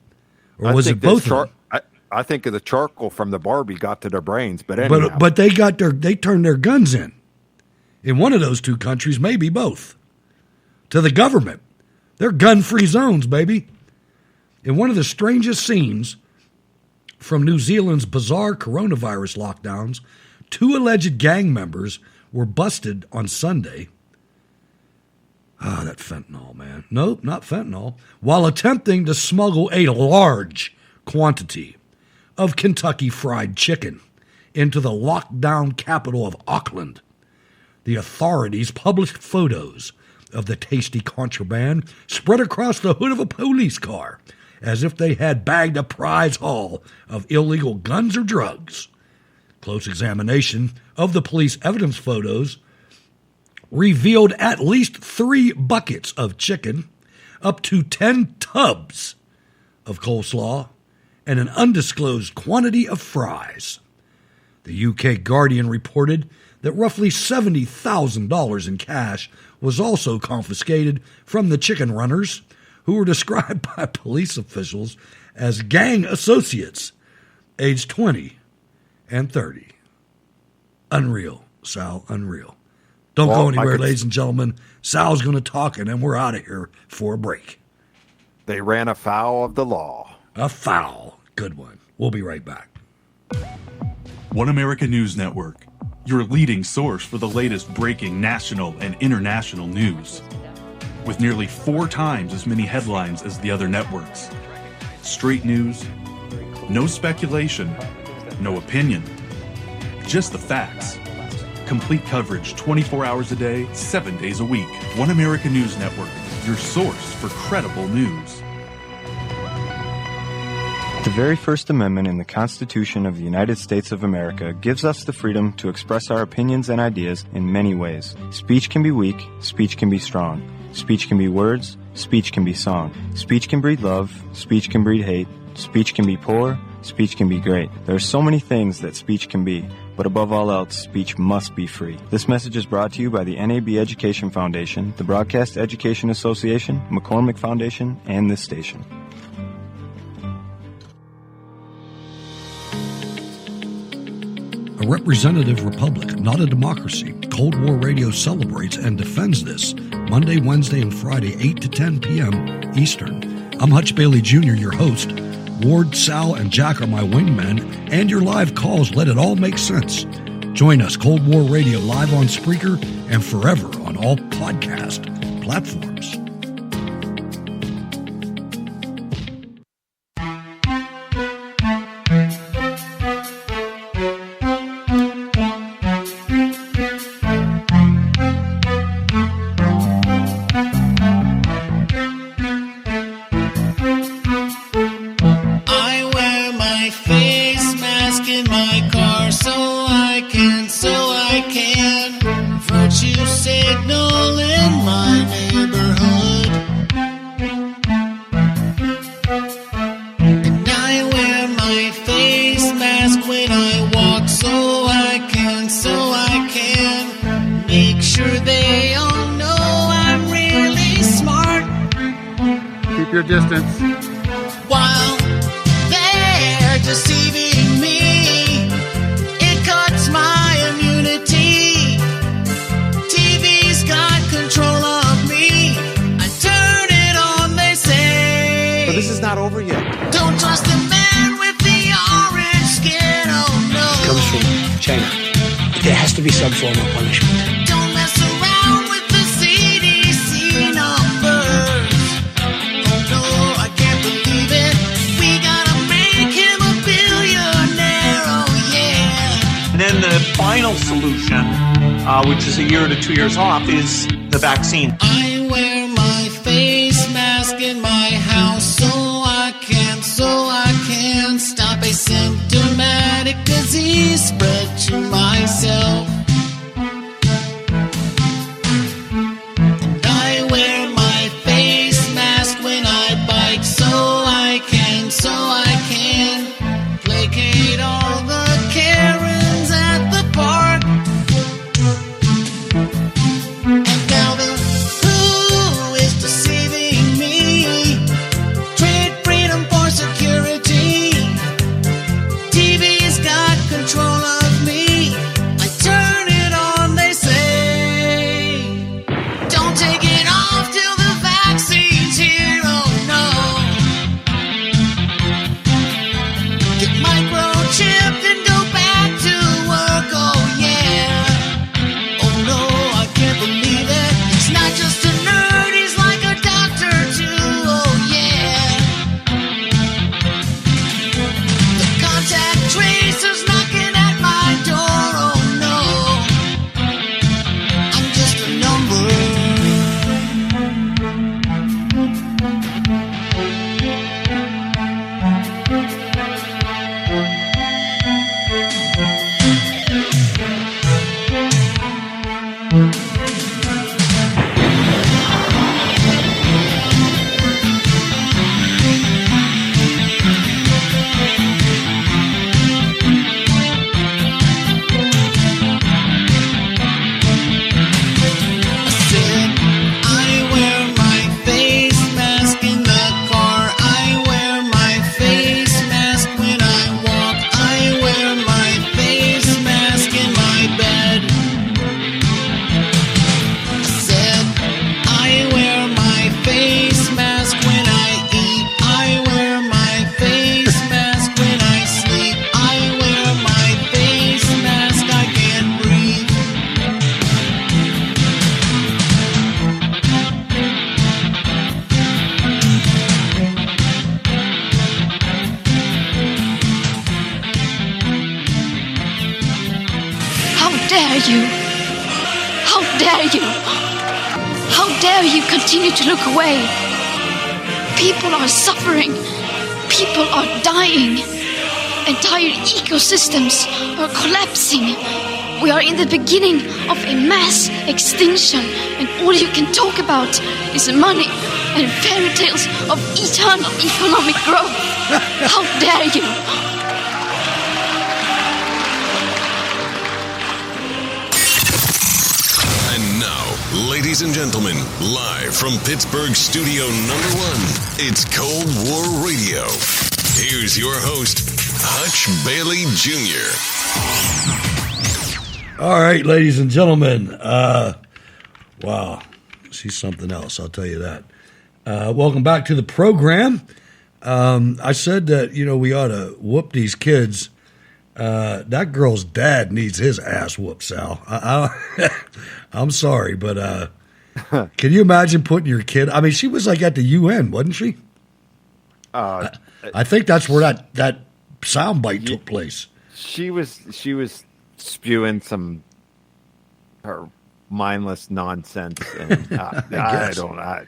Or was it both of them? I think the charcoal from the Barbie got to their brains, but anyhow. But they turned their guns in. In one of those two countries, maybe both. To the government. They're gun-free zones, baby. In one of the strangest scenes from New Zealand's bizarre coronavirus lockdowns, 2 alleged gang members were busted on Sunday. That fentanyl, man. Nope, not fentanyl. While attempting to smuggle a large quantity of Kentucky Fried Chicken into the lockdown capital of Auckland. The authorities published photos of the tasty contraband spread across the hood of a police car, as if they had bagged a prize haul of illegal guns or drugs. Close examination of the police evidence photos revealed at least 3 buckets of chicken, up to 10 tubs of coleslaw, and an undisclosed quantity of fries. The UK Guardian reported that roughly $70,000 in cash was also confiscated from the chicken runners, who were described by police officials as gang associates, aged 20 and 30. Unreal, Sal, unreal. Don't go anywhere, ladies and gentlemen. Sal's going to talk, and then we're out of here for a break. They ran afoul of the law. Afoul. Good one. We'll be right back. One America News Network, your leading source for the latest breaking national and international news. With nearly 4 times as many headlines as the other networks. Straight news, no speculation, no opinion, just the facts. Complete coverage 24 hours a day, 7 days a week. One America News Network, your source for credible news. The very First Amendment in the Constitution of the United States of America gives us the freedom to express our opinions and ideas in many ways. Speech can be weak, speech can be strong. Speech can be words, speech can be song. Speech can breed love, speech can breed hate. Speech can be poor, speech can be great. There are so many things that speech can be, but above all else, speech must be free. This message is brought to you by the NAB Education Foundation, the Broadcast Education Association, McCormick Foundation, and this station. A representative republic, not a democracy. Cold War Radio celebrates and defends this Monday, Wednesday, and Friday, 8 to 10 p.m. Eastern. I'm Hutch Bailey Jr., your host. Ward, Sal, and Jack are my wingmen, and your live calls let it all make sense. Join us, Cold War Radio, live on Spreaker and forever on all podcast platforms. Distance. While they're deceiving me, it cuts my immunity. TV's got control of me. I turn it on, they say. But this is not over yet. Don't trust the man with the orange skin, oh no. It comes from China. There has to be some form of punishment. Don't mess around with the CDC numbers. And then the final solution, which is a year to 2 years off, is the vaccine. I wear my face mask in my house so I can stop a symptomatic disease spread to myself. And I wear my face mask when I bike so I can placate all the Karens at the park. And now the who is deceiving me? Trade freedom for security. TV's got control of me. I turn it on, they say. Don't take it off till the vaccine's here, oh no. Get microchipped and go back to work, oh yeah. Oh no, I can't believe it. He's not just a nerd, he's like a doctor too, oh yeah. The contact tracer's knocking at my door, oh no. I'm just a number. I wear my face mask in the car. I wear my face mask when I walk. I wear my face mask in my bed. Said I wear my face mask when I eat. I wear my face mask when I sleep. I wear my face mask. I can't breathe. How dare you? How dare you? How dare you continue to look away? People are suffering. People are dying. Entire ecosystems are collapsing. We are in the beginning of a mass extinction, and all you can talk about is money and fairy tales of eternal economic growth. How dare you? And now, ladies and gentlemen, live from Pittsburgh Studio number 1, it's Cold War Radio. Here's your host, Hutch Bailey Jr. All right, ladies and gentlemen. Wow, she's something else, I'll tell you that. Welcome back to the program. I said that, we ought to whoop these kids. That girl's dad needs his ass whooped, Sal. I'm sorry, but can you imagine putting your kid? I mean, she was like at the UN, wasn't she? I think that's where that soundbite took place. She was spewing her mindless nonsense, and I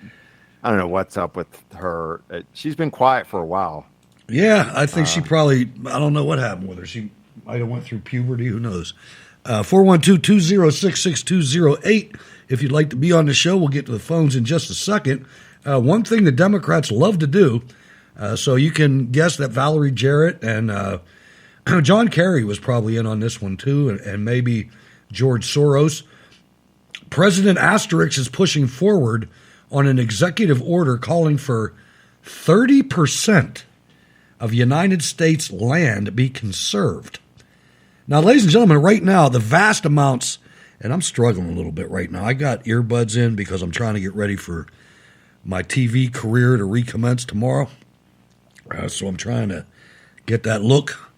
don't know what's up with her. She's been quiet for a while. Yeah, I think she probably, I don't know what happened with her. She might have went through puberty. Who knows? 412-206-6208. If you'd like to be on the show, we'll get to the phones in just a second. One thing the Democrats love to do, so you can guess that Valerie Jarrett and John Kerry was probably in on this one too, and maybe George Soros. President Asterix is pushing forward on an executive order calling for 30% of United States land be conserved. Now, ladies and gentlemen, right now, the vast amounts, and I'm struggling a little bit right now. I got earbuds in because I'm trying to get ready for my TV career to recommence tomorrow. So I'm trying to get that look,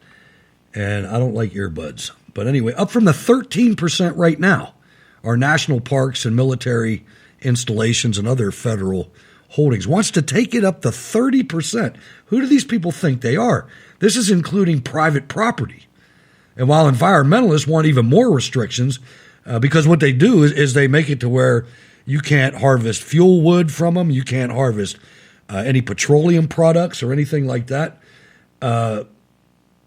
and I don't like earbuds. But anyway, up from the 13% right now are national parks and military installations and other federal holdings. Wants to take it up to 30%. Who do these people think they are? This is including private property. And while environmentalists want even more restrictions, because what they do is they make it to where you can't harvest fuel wood from them, you can't harvest any petroleum products or anything like that.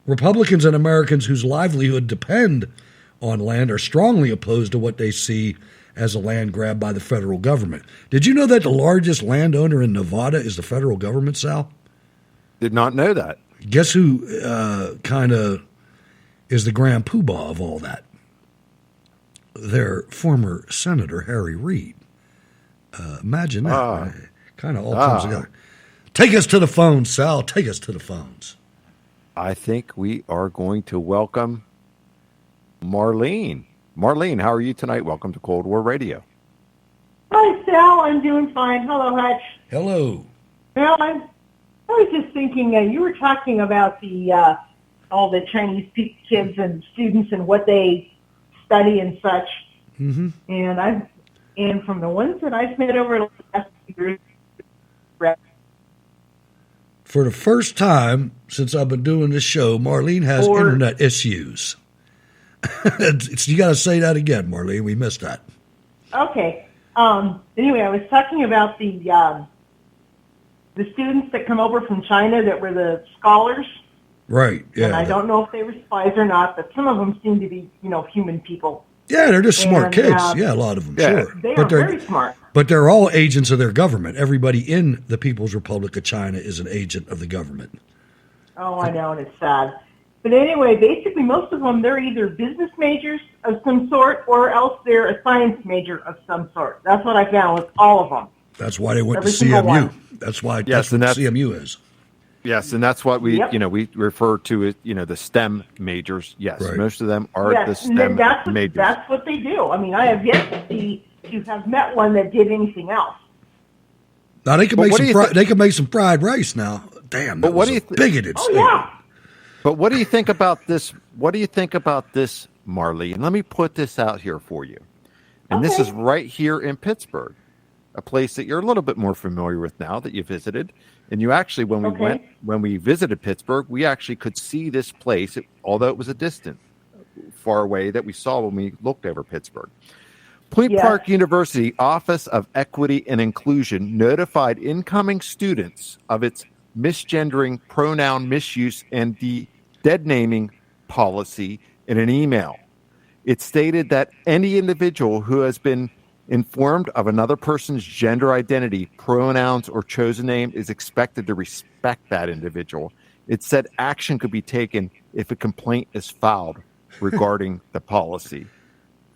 Republicans and Americans whose livelihood depend on land are strongly opposed to what they see as a land grab by the federal government. Did you know that the largest landowner in Nevada is the federal government, Sal? Did not know that. Guess who kind of is the grand poobah of all that? Their former Senator Harry Reid. Imagine that. Kind of all comes together. Take us to the phones, Sal. Take us to the phones. I think we are going to welcome Marlene. Marlene, how are you tonight? Welcome to Cold War Radio. Hi, Sal. I'm doing fine. Hello, Hutch. Hello. Well, I was just thinking, you were talking about the all the Chinese kids and students and what they study and such. Mm-hmm. And from the ones that I've met over the last years, for the first time since I've been doing this show, Marlene has internet issues. You got to say that again, Marlene. We missed that. Okay. Anyway, I was talking about the students that come over from China that were the scholars. Right. Yeah. And I don't know if they were spies or not, but some of them seem to be, human people. Yeah, they're just smart kids. Yeah, a lot of them. Yeah, sure. They are very smart. But they're all agents of their government. Everybody in the People's Republic of China is an agent of the government. Oh, I know, and it's sad. But anyway, basically most of them, they're either business majors of some sort or else they're a science major of some sort. That's what I found with all of them. That's why they went Every to single CMU. one. That's why that's what CMU is. Yes, and that's what we, Yep. we refer to as, the STEM majors. Yes, Right. most of them are Yes, the and STEM that's majors. That's what they do. I mean, I have yet to have met one that did anything else. Now they can But make what some do you they can make some fried rice now. Damn, that But what was do a you thi- bigoted Oh, statement. yeah. But what do you think about this? What do you think about this, Marley? And let me put this out here for you. And this is right here in Pittsburgh, a place that you're a little bit more familiar with now that you visited. And you actually, when we visited Pittsburgh, we actually could see this place, although it was a distant, far away that we saw when we looked over Pittsburgh. Point Park University Office of Equity and Inclusion notified incoming students of its misgendering, pronoun misuse, and the dead naming policy in an email. It stated that any individual who has been informed of another person's gender identity, pronouns, or chosen name is expected to respect that individual. It said action could be taken if a complaint is filed regarding the policy.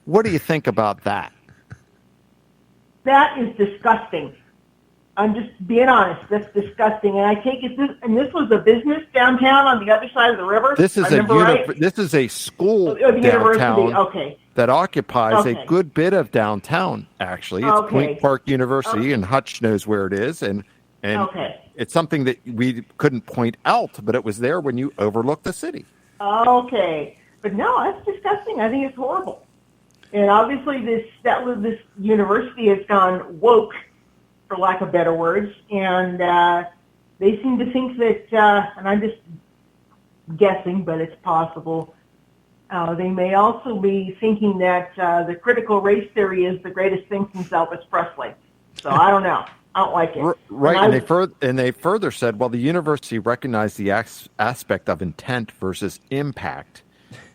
What do you think about that? That is disgusting. I'm just being honest. That's disgusting. And I take it this was a business downtown on the other side of the river. This is this is a school the university. downtown Okay. that occupies Okay. a good bit of downtown. Actually, it's Okay. Point Park University, and Hutch knows where it is, and Okay. it's something that we couldn't point out, but it was there when you overlooked the city. Okay. But no, that's disgusting. I think it's horrible. And obviously this university has gone woke, for lack of better words, and they seem to think that, and I'm just guessing, but it's possible, they may also be thinking that the critical race theory is the greatest thing since Elvis Presley. So I don't know. I don't like it. Right, and they further said, well, the university recognized the aspect of intent versus impact.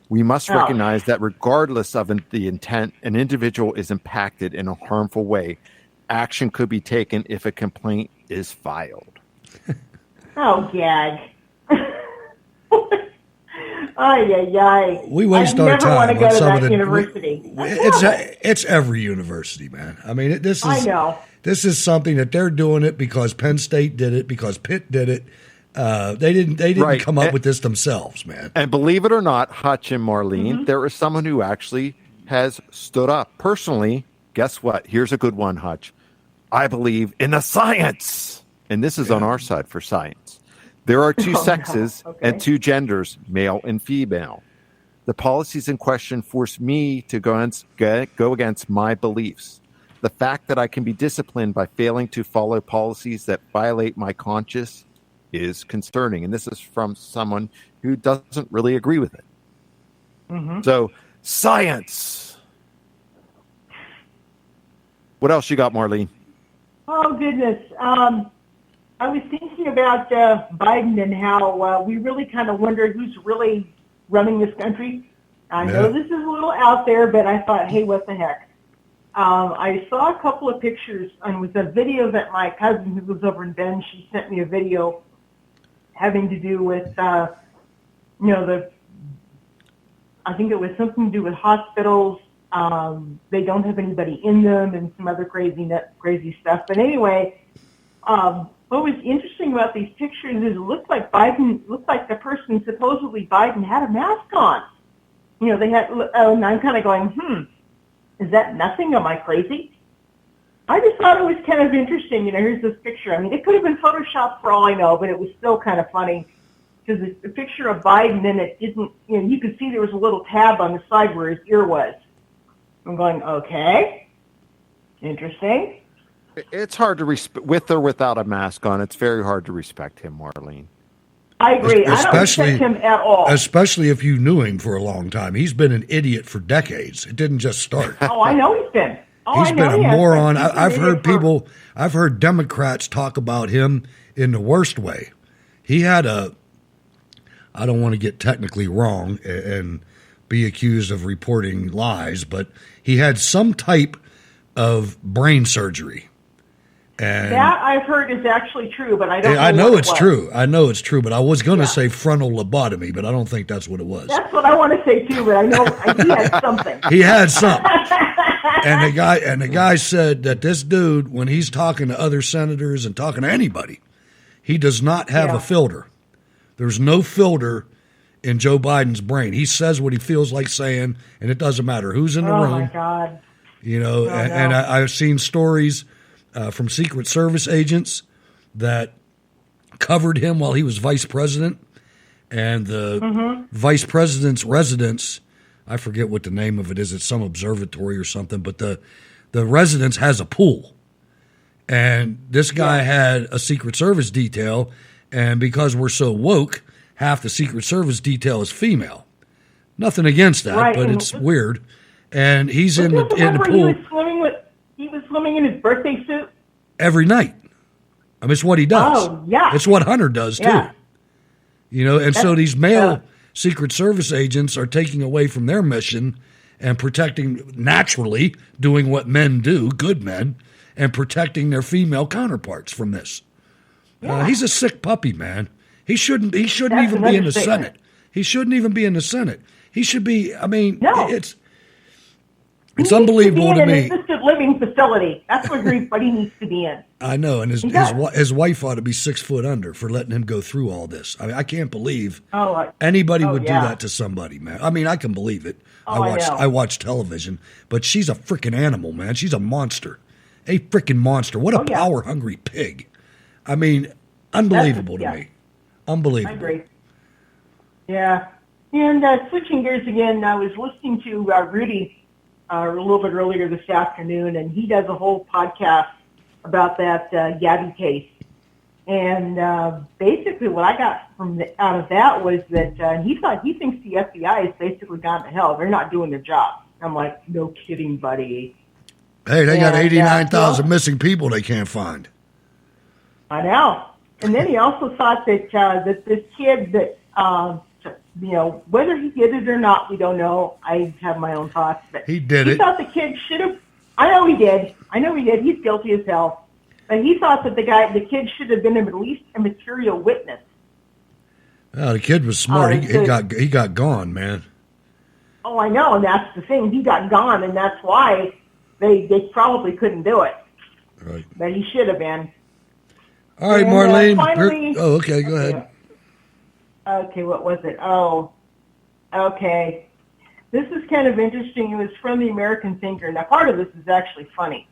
We must recognize that regardless of the intent, an individual is impacted in a harmful way. Action could be taken if a complaint is filed. Oh, gag. Ay, ay, ay. We waste our I never want to time go on to some of that the university. It's every university, man. I mean, I know. This is something that they're doing it because Penn State did it, because Pitt did it. They didn't come up with this themselves, man. And believe it or not, Hutch and Marlene, there is someone who actually has stood up. Personally, guess what? Here's a good one, Hutch. I believe in the science. And this is on our side for science. There are two sexes and two genders, male and female. The policies in question force me to go against my beliefs. The fact that I can be disciplined by failing to follow policies that violate my conscience is concerning. And this is from someone who doesn't really agree with it. So, science. What else you got, Marlene? Oh, goodness. I was thinking about Biden and how we really kind of wonder who's really running this country. I know this is a little out there, but I thought, hey, what the heck? I saw a couple of pictures, and it was a video that my cousin who lives over in Bend, she sent me a video having to do with, I think it was something to do with hospitals. They don't have anybody in them and some other crazy stuff. But anyway, what was interesting about these pictures is it looked like the person, supposedly Biden, had a mask on. They had, and I'm kind of going, is that nothing? Am I crazy? I just thought it was kind of interesting. Here's this picture. I mean, it could have been Photoshopped for all I know, but it was still kind of funny because it's a picture of Biden and it didn't, you could see there was a little tab on the side where his ear was. I'm going, okay, interesting. It's hard to with or without a mask on. It's very hard to respect him, Marlene. I agree. I don't respect him at all. Especially if you knew him for a long time. He's been an idiot for decades. It didn't just start. Oh, I know he's been. He's been a moron. I've heard Democrats talk about him in the worst way. He had I don't want to get technically wrong and be accused of reporting lies, but he had some type of brain surgery. And that I've heard is actually true, but I don't know. I know what it's it was. true. I know it's true, but I was going to say frontal lobotomy, but I don't think that's what it was. That's what I want to say too, but I know he had something. He had something. And the guy said that this dude, when he's talking to other senators and talking to anybody, he does not have a filter. There's no filter in Joe Biden's brain. He says what he feels like saying, and it doesn't matter who's in the room. Oh my God! And I've seen stories from Secret Service agents that covered him while he was vice president, and the vice president's residence. I forget what the name of it is. It's some observatory or something, but the residence has a pool. And this guy had a Secret Service detail, and because we're so woke, half the Secret Service detail is female. Nothing against that, but it's weird. And he's in the pool. He was swimming in his birthday suit every night. I mean, it's what he does. Oh, yeah. It's what Hunter does, too. Yeah. You know, and so these male Secret Service agents are taking away from their mission and protecting, naturally, doing what men do, good men, and protecting their female counterparts from this. He's a sick puppy, man. He shouldn't even be in the Senate. He shouldn't even be in the Senate. He should be, I mean, it's unbelievable to me. An assisted living facility. That's what everybody needs to be in. I know, and his wife ought to be 6 foot under for letting him go through all this. I mean, I can't believe anybody would do that to somebody, man. I mean, I can believe it. I watch television, but she's a freaking animal, man. She's a monster, a freaking monster. What a power hungry pig. I mean, unbelievable to me. Unbelievable. I agree. Yeah, and switching gears again, I was listening to Rudy a little bit earlier this afternoon, and he does a whole podcast about that Gabby case. And basically what I got out of that was that he thinks the FBI has basically gone to hell. They're not doing their job. I'm like, no kidding, buddy. Hey, they got 89,000 missing people they can't find. I know. And then he also thought that that this kid that, whether he did it or not, we don't know. I have my own thoughts. But he did it. He thought the kid should have. I know he did. He's guilty as hell. But he thought that the kid should have been at least a material witness. Oh, the kid was smart. He got gone, man. Oh, I know, and that's the thing. He got gone, and that's why they probably couldn't do it. Right. But he should have been. All right, and, Marlene. Finally, okay, go ahead. Okay, what was it? Oh, okay. This is kind of interesting. It was from the American Thinker. Now, part of this is actually funny.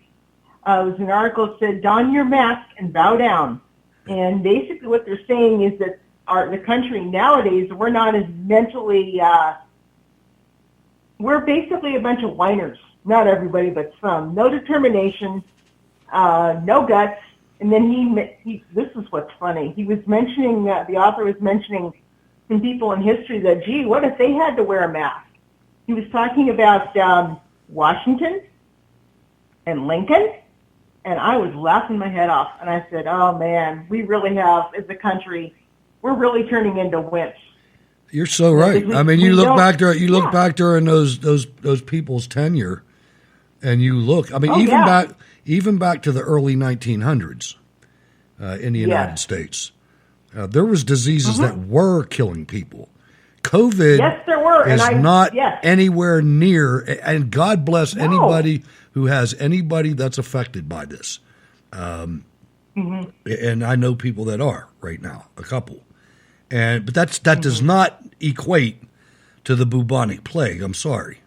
It was an article that said, don your mask and bow down. And basically what they're saying is that the country nowadays, we're not as mentally, we're basically a bunch of whiners. Not everybody, but some. No determination, no guts. And then he this is what's funny. He was mentioning, the author was mentioning some people in history that, gee, what if they had to wear a mask? He was talking about Washington and Lincoln, and I was laughing my head off. And I said, oh, man, we really have, as a country, we're really turning into wimps. You're so right. I mean, you look back during those people's tenure, and you look. I mean, even back to the early 1900s in the United States, there was diseases that were killing people. COVID is not anywhere near, and God bless anybody who has anybody that's affected by this. And I know people that are right now, a couple. But that does not equate to the bubonic plague. I'm sorry.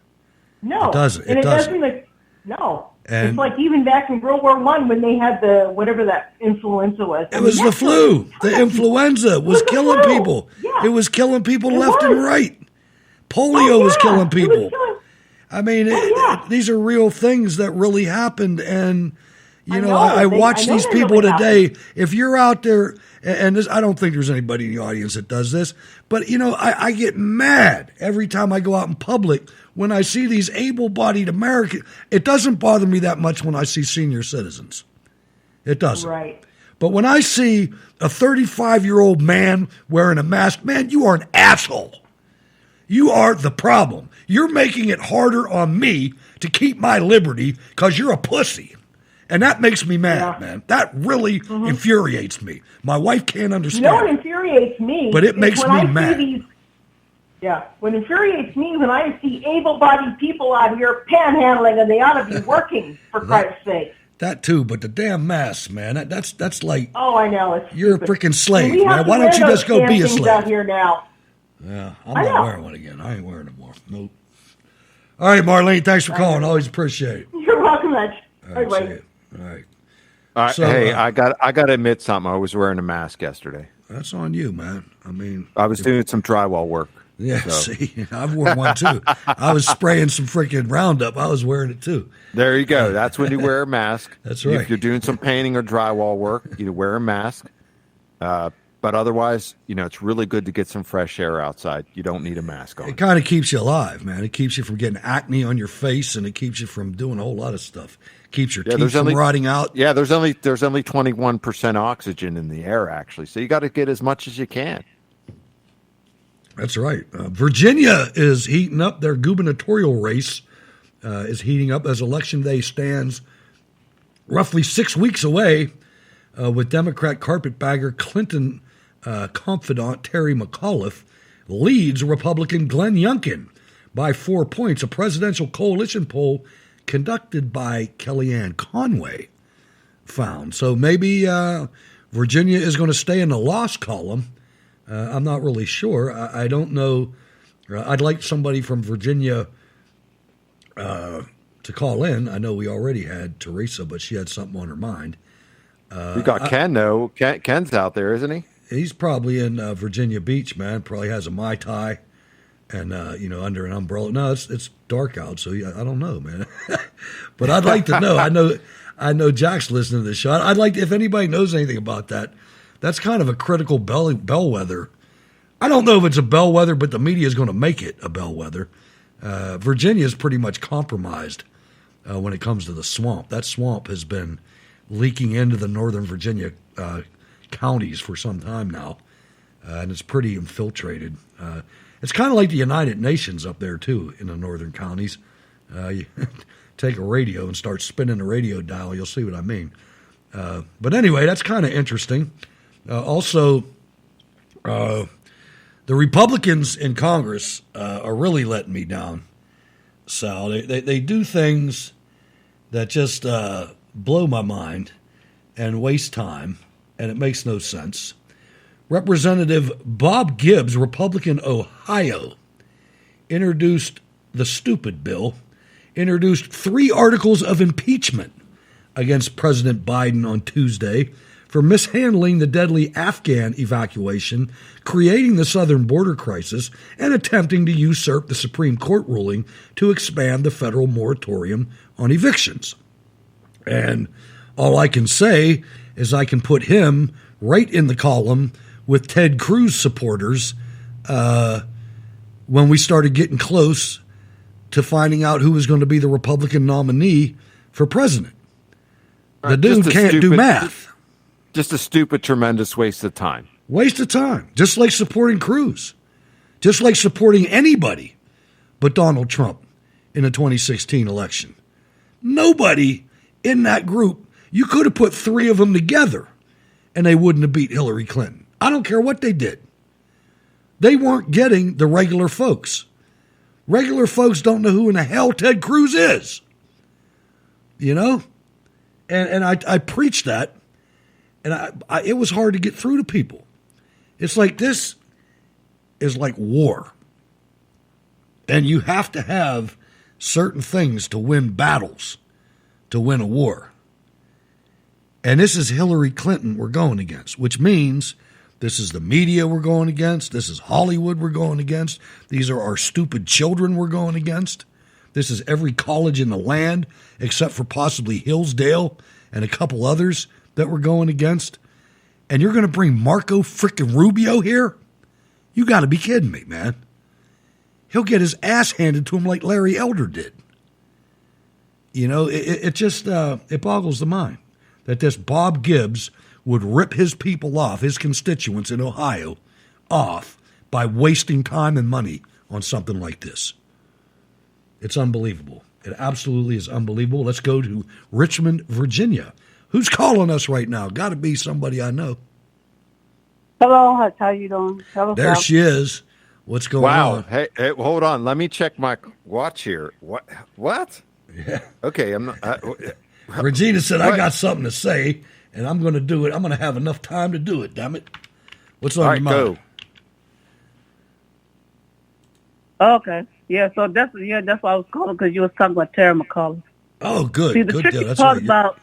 No, it doesn't. It doesn't. No. And it's like even back in World War I when they had the whatever that influenza was. It was the flu. The influenza was killing people. Yeah. It was killing people left and right. Polio was killing people. I mean, these are real things that really happened. And, I watch these people today. If you're out there, and I don't think there's anybody in the audience that does this, but, I get mad every time I go out in public when I see these able-bodied Americans. It doesn't bother me that much when I see senior citizens. It doesn't. Right. But when I see a 35-year-old man wearing a mask, man, you are an asshole. You are the problem. You're making it harder on me to keep my liberty because you're a pussy. And that makes me mad, man. That really infuriates me. My wife can't understand. You know what infuriates me? But it makes me mad. What infuriates me when I see able-bodied people out here panhandling and they ought to be working, for Christ's sake. That too, but the damn masks, man. That's like. Oh, I know. You're a freaking slave, man. Why don't you just go be a slave? Out here now. Yeah, I'm not wearing one again. I ain't wearing them more. Nope. All right, Marlene. Thanks for calling. Always appreciate it. You're welcome, Mitch. All right. So, hey, I got to admit something. I was wearing a mask yesterday. That's on you, man. I mean, I was doing some drywall work. Yeah, see, I've worn one too. I was spraying some freaking Roundup. I was wearing it too. There you go. That's when you wear a mask. That's right. If you're doing some painting or drywall work, you wear a mask. But otherwise, it's really good to get some fresh air outside. You don't need a mask on. It kind of keeps you alive, man. It keeps you from getting acne on your face, and it keeps you from doing a whole lot of stuff. Keeps your teeth from rotting out. Yeah, there's only 21% oxygen in the air, actually. So you got to get as much as you can. That's right. Virginia is heating up. Their gubernatorial race is heating up as Election Day stands roughly 6 weeks away, with Democrat carpetbagger Clinton confidant Terry McAuliffe leads Republican Glenn Youngkin by 4 points. A presidential coalition poll conducted by Kellyanne Conway found. So maybe Virginia is going to stay in the loss column. I'm not really sure. I don't know. I'd like somebody from Virginia to call in. I know we already had Teresa, but she had something on her mind. We got Ken, though. Ken's out there, isn't he? He's probably in Virginia Beach, man. Probably has a Mai Tai and, under an umbrella. No, it's dark out, so I don't know, man. But I'd like to know. I know Jack's listening to this show. I'd like to, if anybody knows anything about that. That's kind of a critical bellwether. I don't know if it's a bellwether, but the media is going to make it a bellwether. Virginia is pretty much compromised when it comes to the swamp. That swamp has been leaking into the northern Virginia counties for some time now, and it's pretty infiltrated. It's kind of like the United Nations up there, too, in the northern counties. You take a radio and start spinning the radio dial, you'll see what I mean. But anyway, that's kind of interesting. Also, the Republicans in Congress are really letting me down, Sal. They do things that just blow my mind and waste time, and it makes no sense. Representative Bob Gibbs, Republican Ohio, introduced the stupid bill, introduced 3 articles of impeachment against President Biden on Tuesday for mishandling the deadly Afghan evacuation, creating the southern border crisis, and attempting to usurp the Supreme Court ruling to expand the federal moratorium on evictions. And all I can say is I can put him right in the column with Ted Cruz supporters when we started getting close to finding out who was going to be the Republican nominee for president. The dude can't do math. Just a stupid, tremendous waste of time. Waste of time. Just like supporting Cruz. Just like supporting anybody but Donald Trump in the 2016 election. Nobody in that group, you could have put 3 of them together and they wouldn't have beat Hillary Clinton. I don't care what they did. They weren't getting the regular folks. Regular folks don't know who in the hell Ted Cruz is. You know? And I preached that. And it was hard to get through to people. It's like this is like war. And you have to have certain things to win battles, to win a war. And this is Hillary Clinton we're going against, which means this is the media we're going against. This is Hollywood we're going against. These are our stupid children we're going against. This is every college in the land except for possibly Hillsdale and a couple others that we're going against. And you're going to bring Marco frickin' Rubio here? You got to be kidding me, man. He'll get his ass handed to him like Larry Elder did. You know, it just it boggles the mind that this Bob Gibbs would rip his people off, his constituents in Ohio, off by wasting time and money on something like this. It's unbelievable. It absolutely is unbelievable. Let's go to Richmond, Virginia. Who's calling us right now? Got to be somebody I know. Hello, Hutch. How you doing? Hello, there she is. What's going on? Hey, hold on. Let me check my watch here. What? Yeah. Okay, I'm not. Regina said, I got something to say, and I'm going to do it. I'm going to have enough time to do it, damn it. What's on your mind? Go. Okay. Yeah, so that's why I was calling, because you was talking about Terry McAuliffe. Oh, good. See, the good tricky deal. That's part right. about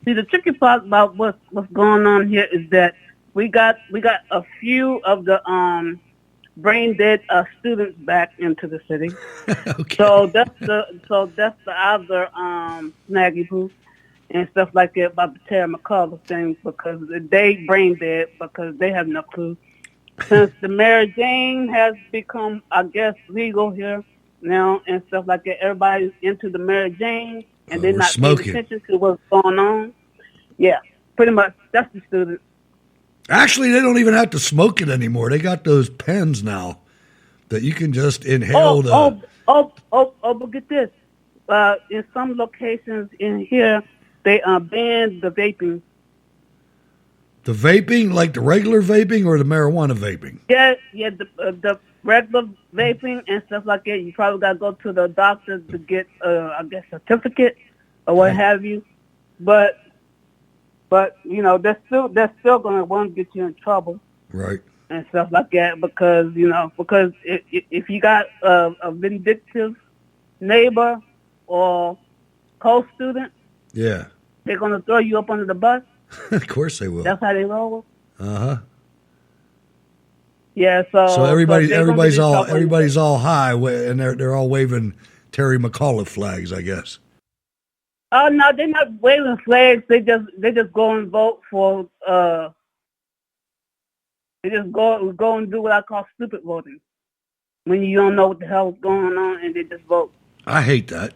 the tricky part about what's going on here is that we got a few of the brain dead students back into the city. Okay. So that's the other snaggy poo. and stuff like that about the Terry McAuliffe thing because they brain dead because they have no clue. Since the Mary Jane has become, I guess, legal here now and stuff like that, everybody's into the Mary Jane and they're not paying attention to what's going on. Yeah, pretty much. That's the students. Actually, they don't even have to smoke it anymore. They got those pens now that you can just inhale but get this. In some locations in here, they banned the vaping. The vaping, like the regular vaping or the marijuana vaping? Yeah, the regular vaping and stuff like that. You probably got to go to the doctor to get, I guess, a certificate or what have you. But you know, they're still going to want to get you in trouble. Right. And stuff like that because if you got a vindictive neighbor or co-student, yeah, they're going to throw you up under the bus. Of course they will. That's how they roll. Uh-huh. Yeah, so everybody's all high and they're all waving Terry McAuliffe flags, I guess. Oh no, they're not waving flags. They just go and vote for. They just go and do what I call stupid voting. When you don't know what the hell is going on, and they just vote. I hate that.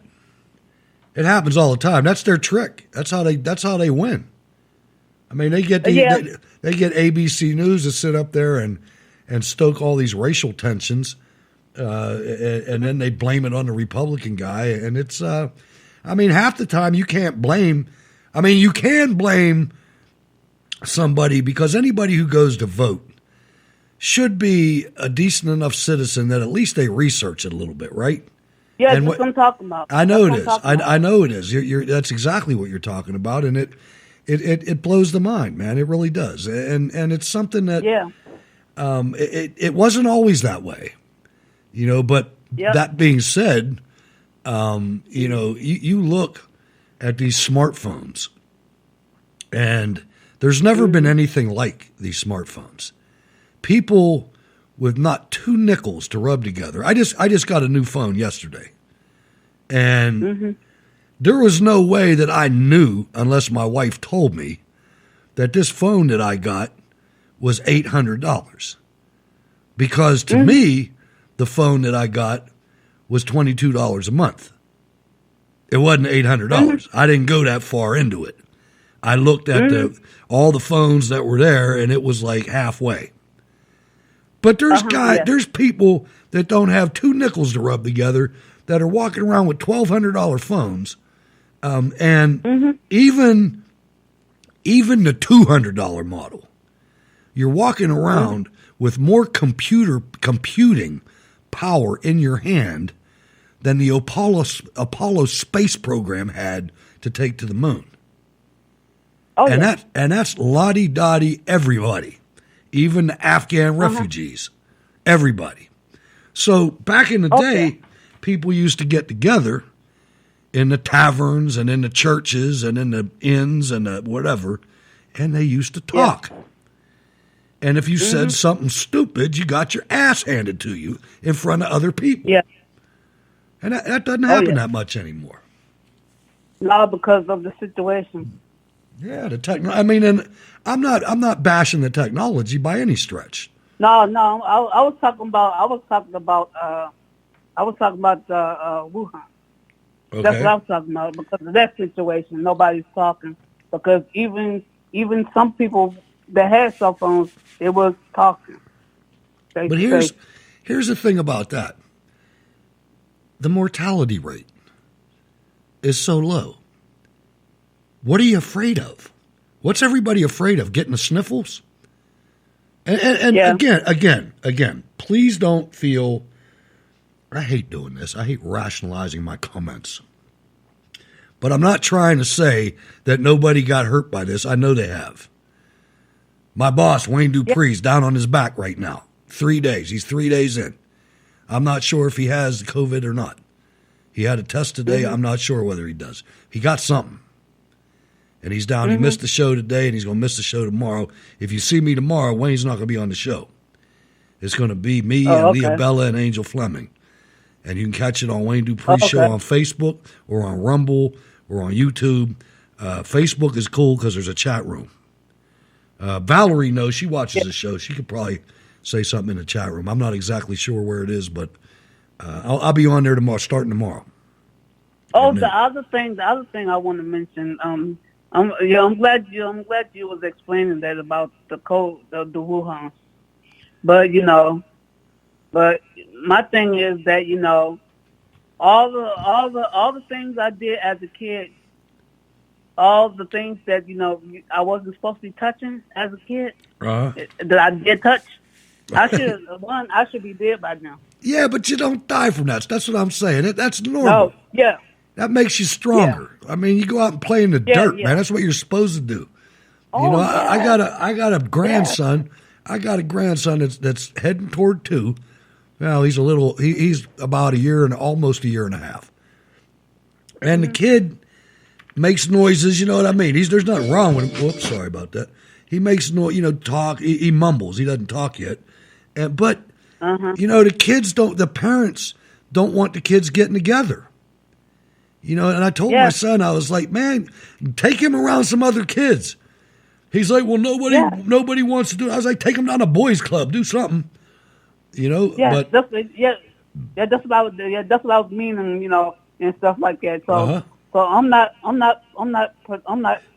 It happens all the time. That's their trick. That's how they win. I mean, they get they get ABC News to sit up there and stoke all these racial tensions, and then they blame it on the Republican guy. And it's, I mean, half the time you can't blame. I mean, you can blame somebody because anybody who goes to vote should be a decent enough citizen that at least they research it a little bit, right? Yeah, that's what I'm talking about. I know it is. I know it is. That's exactly what you're talking about, and it blows the mind, man. It really does, and it's something that it wasn't always that way, you know. But that being said, you know, you look at these smartphones, and there's never been anything like these smartphones. People with not 2 nickels to rub together. I just got a new phone yesterday, and there was no way that I knew, unless my wife told me, that this phone that I got was $800. Because to me, the phone that I got was $22 a month. It wasn't $800. I didn't go that far into it. I looked at all the phones that were there, and it was like halfway. But there's people that don't have 2 nickels to rub together that are walking around with $1,200 phones, and even the $200 model. You're walking around with more computing power in your hand than the Apollo space program had to take to the moon. That's la-di-da-di everybody. Even the Afghan refugees, everybody. So back in the day, people used to get together in the taverns and in the churches and in the inns and the whatever, and they used to talk. Yeah. And if you said something stupid, you got your ass handed to you in front of other people. Yeah. And that doesn't happen that much anymore. No, because of the situation. Yeah, I mean, and I'm not bashing the technology by any stretch. No, I was talking about Wuhan. Okay. That's what I was talking about because of that situation. Nobody's talking because even some people that had cell phones, it was talking. But here's the thing about that: the mortality rate is so low. What are you afraid of? What's everybody afraid of? Getting the sniffles? And again, please don't feel, I hate doing this. I hate rationalizing my comments. But I'm not trying to say that nobody got hurt by this. I know they have. My boss, Wayne Dupree's down on his back right now. 3 days. He's 3 days in. I'm not sure if he has COVID or not. He had a test today. I'm not sure whether he does. He got something. And he's down. He missed the show today, and he's going to miss the show tomorrow. If you see me tomorrow, Wayne's not going to be on the show. It's going to be me and Leah Bella and Angel Fleming. And you can catch it on Wayne Dupree's show on Facebook or on Rumble or on YouTube. Facebook is cool because there's a chat room. Valerie knows, she watches the show. She could probably say something in the chat room. I'm not exactly sure where it is, but I'll be on there tomorrow, starting tomorrow. Oh, the other thing I want to mention. I'm glad you was explaining that about the code, the Wuhan. But my thing is that all the things I did as a kid, all the things that I wasn't supposed to be touching as a kid, that I did touch. I should be dead by now. Yeah, but you don't die from that. That's what I'm saying. That's normal. No, yeah. That makes you stronger. Yeah. I mean, you go out and play in the dirt, man. That's what you're supposed to do. I got a grandson. I got a grandson that's heading toward 2. Well, he's he's about almost a year and a half. And the kid makes noises, you know what I mean? There's nothing wrong with him. Whoops, sorry about that. He makes noise, talk. He mumbles. He doesn't talk yet. But the parents don't want the kids getting together. And I told my son, I was like, man, take him around some other kids. He's like, well, nobody wants to do it. I was like, take him down to boys' club, do something. But that's what I was meaning, and stuff like that. So, so I'm not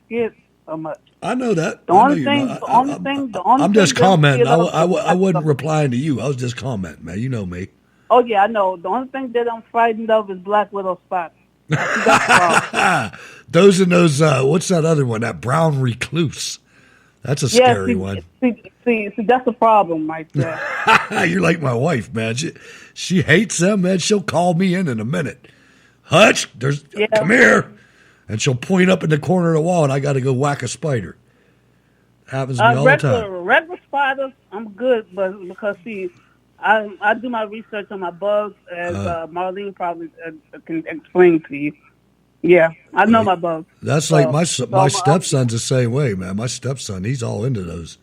scared so much. I know that. The only thing. I'm just commenting. I wasn't replying to you. I was just commenting, man. You know me. Oh yeah, I know. The only thing that I'm frightened of is black widow spots. Those and those. What's that other one? That brown recluse. That's a scary one. See, that's a problem right there. You're like my wife, man. She hates them, man. She'll call me in a minute. Hutch, come here. And she'll point up in the corner of the wall, and I got to go whack a spider. Happens to me all the time. Regular spiders, I'm good, but because, I do my research on my bugs, as Marlene probably can explain to you. Yeah, I know my bugs. That's like my stepson's the same way, man. My stepson, he's all into those.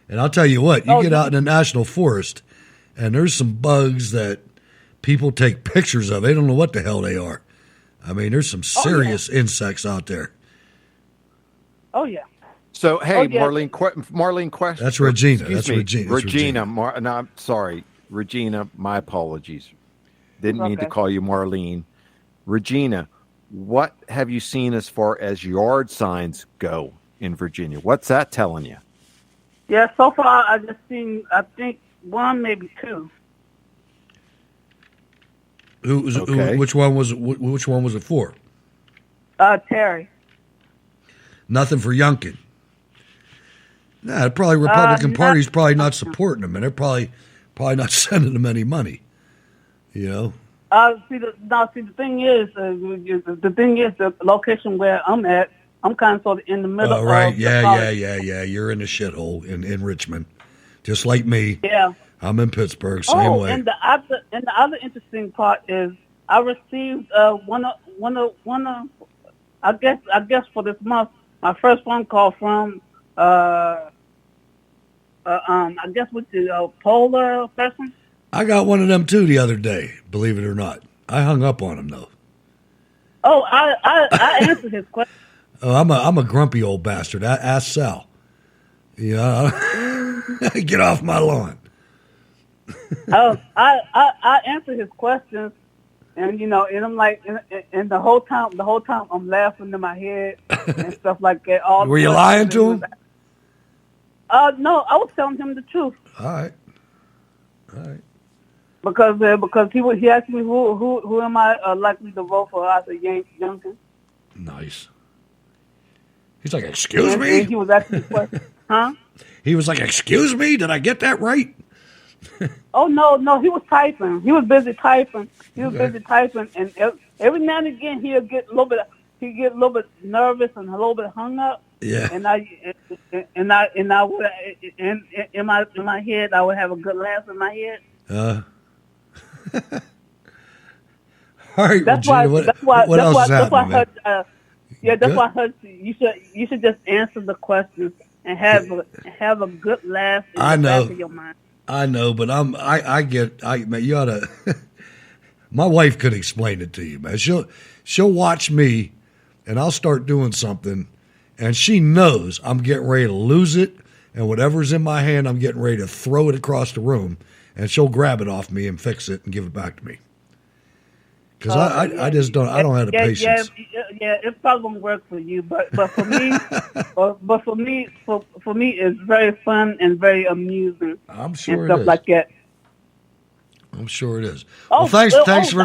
And I'll tell you what, you get out in the national forest, and there's some bugs that people take pictures of. They don't know what the hell they are. I mean, there's some serious insects out there. Oh, yeah. So, hey, Marlene, question. That's Regina. Excuse me. Regina. Regina. No, I'm sorry. Regina, my apologies. Didn't mean to call you Marlene. Regina, what have you seen as far as yard signs go in Virginia? What's that telling you? Yeah, so far I've just seen, I think, 1, maybe 2. Which one was it for? Terry. Nothing for Youngkin. Nah, probably Republican Party's probably not supporting him, and they're probably not sending him any money. The thing is, the location where I'm at, I'm kind of sort of in the middle. Oh, right. Yeah. You're in the shithole in Richmond, just like me. Yeah. I'm in Pittsburgh, same way. And the other interesting part is I received one of I guess for this month, my first phone call from I guess with the Polar person. I got one of them too the other day, believe it or not. I hung up on him though. Oh, I answered his question. Oh, I'm a grumpy old bastard. Ask Sal. Get off my lawn. I answered his questions, and and I'm like, and the whole time I'm laughing in my head and stuff like that. Were you lying to him? No, I was telling him the truth. All right. Because he asked me who am I likely to vote for? I said Youngkin. Nice. He's like, excuse me? And he was asking me questions. Huh? He was like, excuse me? Did I get that right? Oh, no, he was typing. He was busy typing. And every now and again he'll get a little bit nervous and a little bit hung up. Yeah. And I would in my head I would have a good laugh in my head. All right, that's Regina, why what else is happening, man? That's why I heard you should just answer the questions and have a good laugh in the back of your mind. I know, but man, you ought to. My wife could explain it to you, man. She'll watch me and I'll start doing something, and she knows I'm getting ready to lose it, and whatever's in my hand, I'm getting ready to throw it across the room, and she'll grab it off me and fix it and give it back to me. Because I just don't have the patience. Yeah, it probably won't work for you, but for me, for me, it's very fun and very amusing. I'm sure and stuff it is. like that. I'm sure it is. Oh, well, thanks for.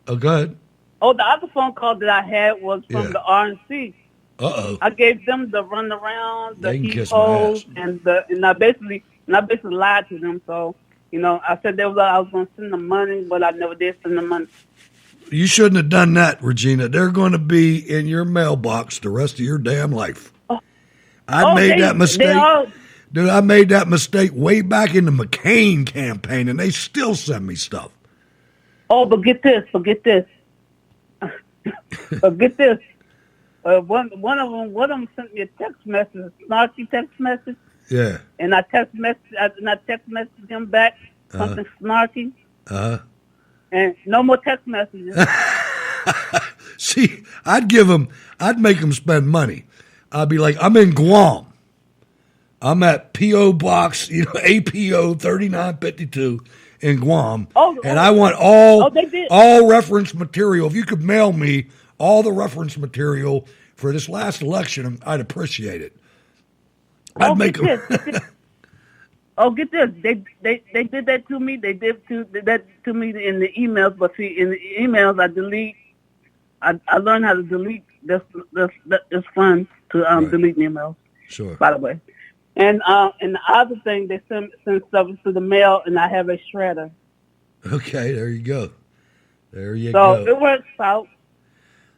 Oh, go ahead. Oh, the other phone call that I had was from the RNC. Uh-oh. I gave them the runaround, the They can kiss my EPOs, ass. and I basically lied to them. So, I said I was going to send them money, but I never did send them money. You shouldn't have done that, Regina. They're going to be in your mailbox the rest of your damn life. I made that mistake. Dude, I made that mistake way back in the McCain campaign, and they still send me stuff. Oh, but get this. But get this. One of them sent me a text message, a snarky text message. Yeah. And I text messaged him back something snarky. And no more text messages. See, I'd make them spend money. I'd be like, I'm in Guam. I'm at P.O. Box, APO 3952 in Guam. And I want all reference material. If you could mail me all the reference material for this last election, I'd appreciate it. I'd make them. Oh, get this! They did that to me. They did that to me in the emails. But see, in the emails, I learned how to delete. It's fun to delete emails. Sure. By the way, and the other thing, they send stuff to the mail, and I have a shredder. Okay, there you go. There you go. So go. it works out.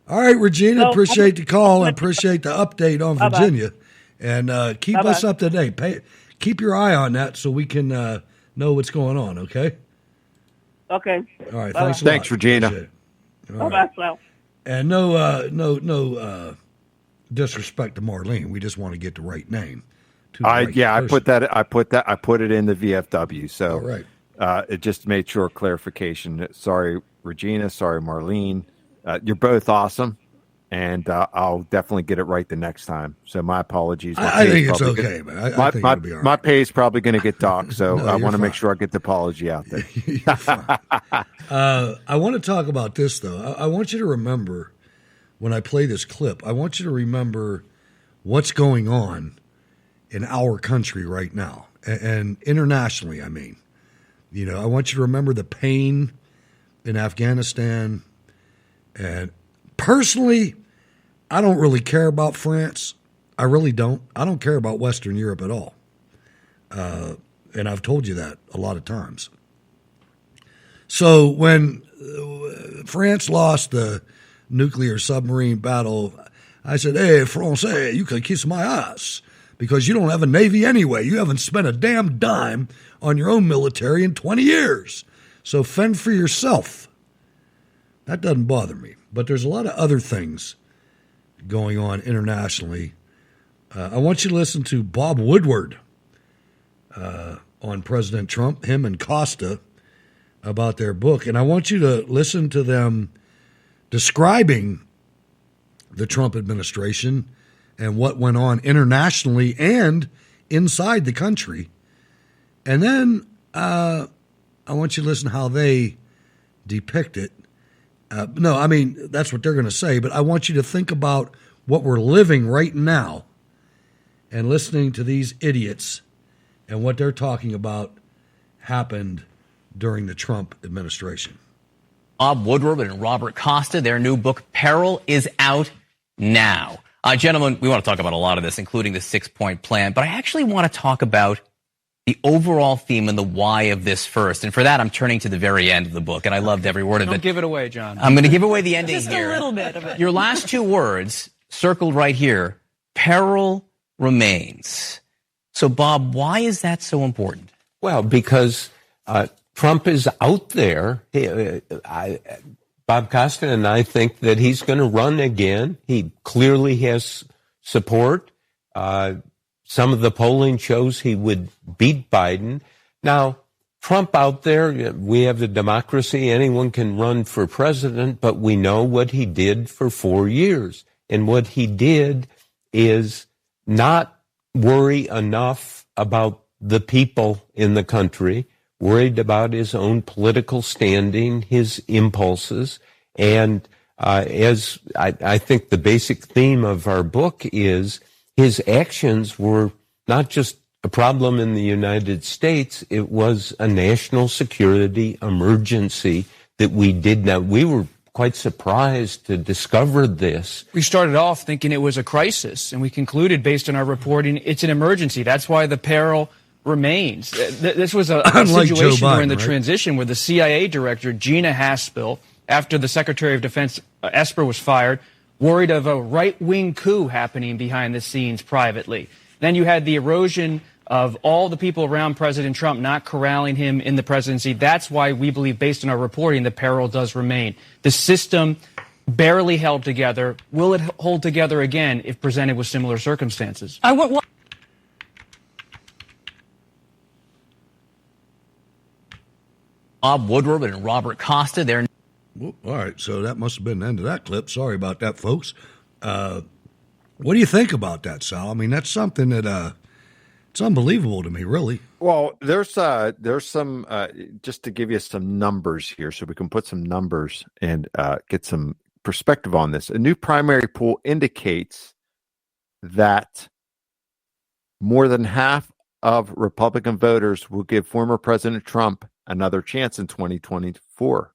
All right, Regina. Appreciate the call and appreciate the update on Virginia. And keep us up to date. Keep your eye on that so we can know what's going on, okay? Okay. All right, thanks a lot. Thanks, Regina. All right. And no disrespect to Marlene. We just want to get the right name. I put it in the VFW. So all right. It just made sure clarification. Sorry, Regina. Sorry, Marlene. You're both awesome. And I'll definitely get it right the next time. So my apologies. I think it's okay, man. I think it'll be all right. My pay is probably going to get docked, so No, I want to fine. make sure I get the apology out there. You're fine. I want to talk about this, though. I want you to remember, when I play this clip, I want you to remember what's going on in our country right now, and internationally, I mean. I want you to remember the pain in Afghanistan. And personally, I don't really care about France. I really don't. I don't care about Western Europe at all. And I've told you that a lot of times. So when France lost the nuclear submarine battle, I said, hey, Francais, you can kiss my ass because you don't have a navy anyway. You haven't spent a damn dime on your own military in 20 years. So fend for yourself. That doesn't bother me. But there's a lot of other things going on internationally. I want you to listen to Bob Woodward on President Trump, him and Costa, about their book. And I want you to listen to them describing the Trump administration and what went on internationally and inside the country. And then I want you to listen to how they depict it. That's what they're going to say, but I want you to think about what we're living right now and listening to these idiots and what they're talking about happened during the Trump administration. Bob Woodward and Robert Costa, their new book, Peril, is out now. Gentlemen, we want to talk about a lot of this, including the 6-point plan, but I actually want to talk about the overall theme and the why of this first. And for that, I'm turning to the very end of the book, and I loved every word of it. Don't give it away, John. I'm going to give away the ending Just here. a little bit of it. Your last two words, circled right here, peril remains. So, Bob, why is that so important? Well, because Trump is out there. Bob Costa and I think that he's going to run again. He clearly has support. Some of the polling shows he would beat Biden. Now, Trump out there, we have a democracy. Anyone can run for president, but we know what he did for 4 years. And what he did is not worry enough about the people in the country, worried about his own political standing, his impulses. And as I think the basic theme of our book is, his actions were not just a problem in the United States, it was a national security emergency that we did not. We were quite surprised to discover this. We started off thinking it was a crisis, and we concluded based on our reporting it's an emergency. That's why the peril remains. This was a situation during the transition where the CIA director, Gina Haspel, after the Secretary of Defense, Esper, was fired, worried of a right-wing coup happening behind the scenes privately. Then you had the erosion of all the people around President Trump not corralling him in the presidency. That's why we believe, based on our reporting, the peril does remain. The system barely held together. Will it hold together again if presented with similar circumstances? Bob Woodward and Robert Costa, they're... All right, so that must have been the end of that clip. Sorry about that, folks. What do you think about that, Sal? I mean, that's something that it's unbelievable to me, really. Well, there's some just to give you some numbers here, so we can put some numbers and get some perspective on this. A new primary poll indicates that more than half of Republican voters will give former President Trump another chance in 2024.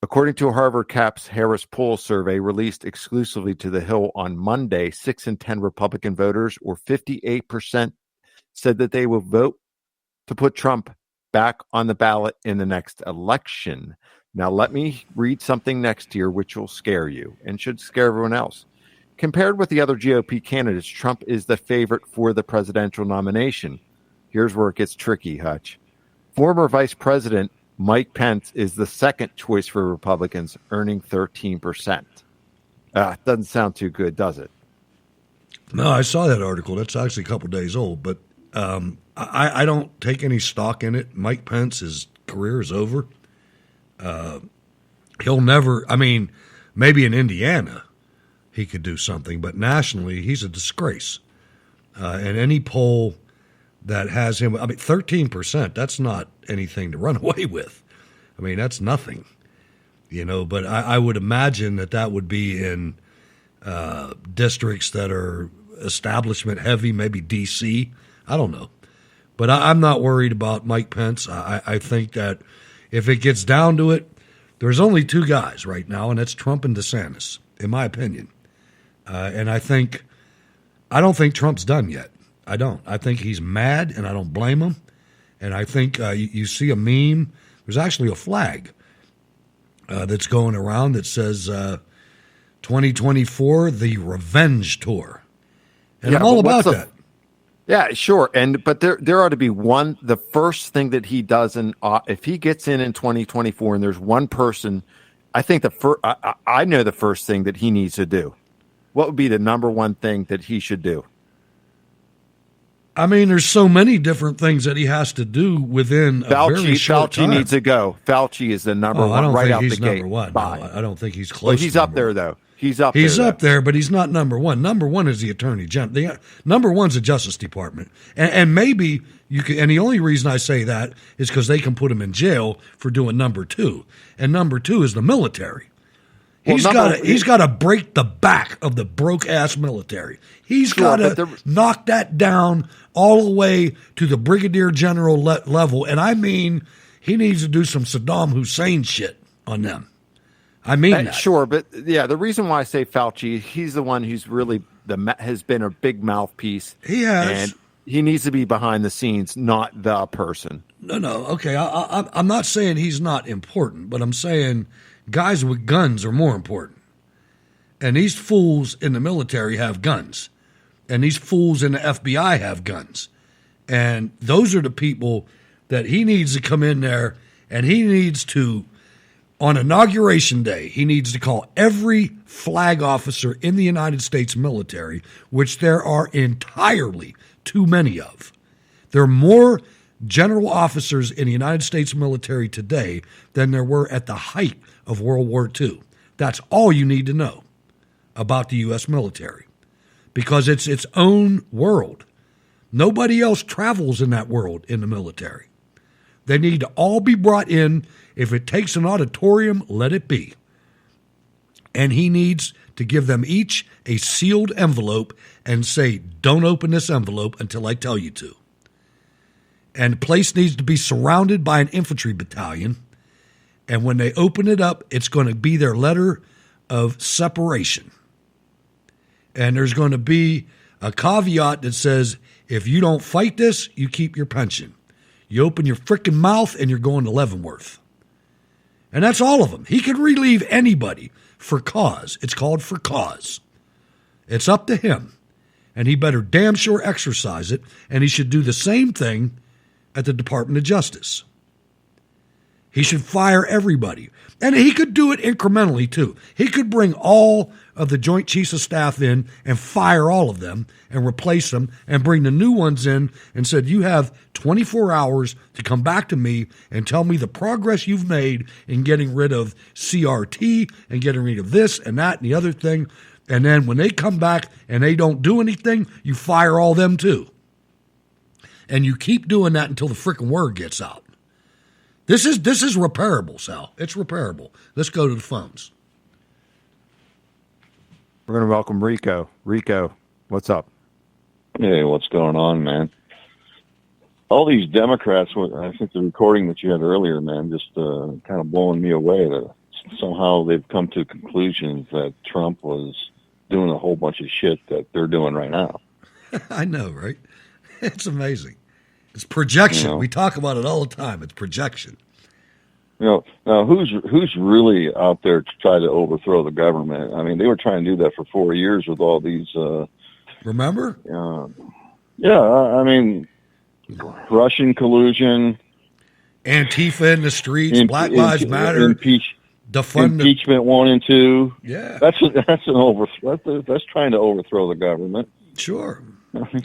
According to a Harvard Capps Harris poll survey released exclusively to The Hill on Monday, 6 in 10 Republican voters, or 58%, said that they will vote to put Trump back on the ballot in the next election. Now, let me read something next here which will scare you and should scare everyone else. Compared with the other GOP candidates, Trump is the favorite for the presidential nomination. Here's where it gets tricky, Hutch. Former Vice President Mike Pence is the second choice for Republicans, earning 13%. Doesn't sound too good, does it? No, I saw that article. That's actually a couple days old, but I don't take any stock in it. Mike Pence's career is over. He'll never, I mean, maybe in Indiana he could do something, but nationally he's a disgrace. And any poll that has him, I mean, 13%, that's not anything to run away with. I mean, that's nothing, you know, but I would imagine that would be in districts that are establishment heavy, maybe D.C. I don't know. But I'm not worried about Mike Pence. I think that if it gets down to it, there's only two guys right now, and that's Trump and DeSantis, in my opinion. And I don't think Trump's done yet. I don't. I think he's mad, and I don't blame him. And I think you see a meme. There's actually a flag that's going around that says 2024, the Revenge Tour. And I'm all about that. Yeah, sure. But there ought to be one, the first thing that he does, if he gets in 2024 and there's one person, I think I know the first thing that he needs to do. What would be the number one thing that he should do? I mean, there's so many different things that he has to do within a very short time. Fauci needs to go. Fauci is the number one right out the gate. Number one. No, I don't think he's close. Well, he's up there, though. He's up there, but he's not number one. Number one is the Attorney General. Number one's the Justice Department. And maybe you can, and the only reason I say that is because they can put him in jail for doing number two. And number two is the military. He's got to break the back of the broke-ass military. He's got to knock that down all the way to the brigadier general level. And I mean, he needs to do some Saddam Hussein shit on them. I mean that. Sure, but yeah, the reason why I say Fauci, he's the one who's really has been a big mouthpiece. He has. And he needs to be behind the scenes, not the person. No. Okay, I'm not saying he's not important, but I'm saying guys with guns are more important. And these fools in the military have guns. And these fools in the FBI have guns. And those are the people that he needs to come in there, and he needs to, on Inauguration Day, he needs to call every flag officer in the United States military, which there are entirely too many of. There are more general officers in the United States military today than there were at the height of World War II. That's all you need to know about the U.S. military, because it's its own world. Nobody else travels in that world in the military. They need to all be brought in. If it takes an auditorium, let it be. And he needs to give them each a sealed envelope and say, don't open this envelope until I tell you to. And the place needs to be surrounded by an infantry battalion. And when they open it up, it's going to be their letter of separation. And there's going to be a caveat that says, if you don't fight this, you keep your pension. You open your frickin' mouth and you're going to Leavenworth. And that's all of them. He can relieve anybody for cause. It's called for cause. It's up to him. And he better damn sure exercise it. And he should do the same thing at the Department of Justice. He should fire everybody. And he could do it incrementally, too. He could bring all of the Joint Chiefs of Staff in and fire all of them and replace them and bring the new ones in and said, you have 24 hours to come back to me and tell me the progress you've made in getting rid of CRT and getting rid of this and that and the other thing. And then when they come back and they don't do anything, you fire all them, too. And you keep doing that until the frickin' word gets out. This is repairable, Sal. It's repairable. Let's go to the phones. We're going to welcome Rico. Rico, what's up? Hey, what's going on, man? All these Democrats, I think the recording that you had earlier, man, just kind of blowing me away. That somehow they've come to conclusions that Trump was doing a whole bunch of shit that they're doing right now. I know, right? It's amazing. It's projection. You know, we talk about it all the time. It's projection. You know, now who's really out there to try to overthrow the government? I mean, they were trying to do that for 4 years with all these. Remember? Yeah, I mean, Russian collusion, Antifa in the streets, Black Lives Matter, impeachment 1 and 2. Yeah, that's an overthrow. That's trying to overthrow the government. Sure.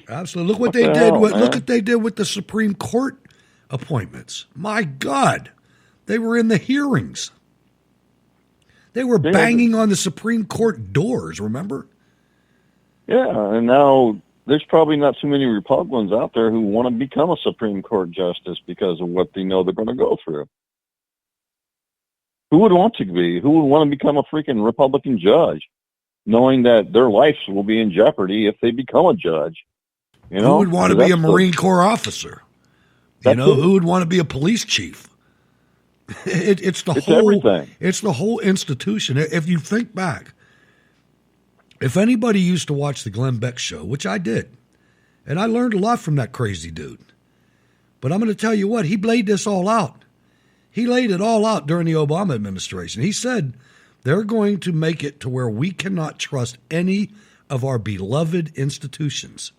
Absolutely. Look what they did. Look what they did with the Supreme Court appointments. My God, they were in the hearings. They were banging on the Supreme Court doors. Remember? Yeah, and now there's probably not too many Republicans out there who want to become a Supreme Court justice because of what they know they're going to go through. Who would want to be? Who would want to become a freaking Republican judge, knowing that their lives will be in jeopardy if they become a judge? You know, who would want to be a Marine Corps officer? You know, who would want to be a police chief? It's whole everything. It's the whole institution. If you think back, if anybody used to watch the Glenn Beck show, which I did, and I learned a lot from that crazy dude. But I'm going to tell you what, he laid this all out. He laid it all out during the Obama administration. He said, they're going to make it to where we cannot trust any of our beloved institutions.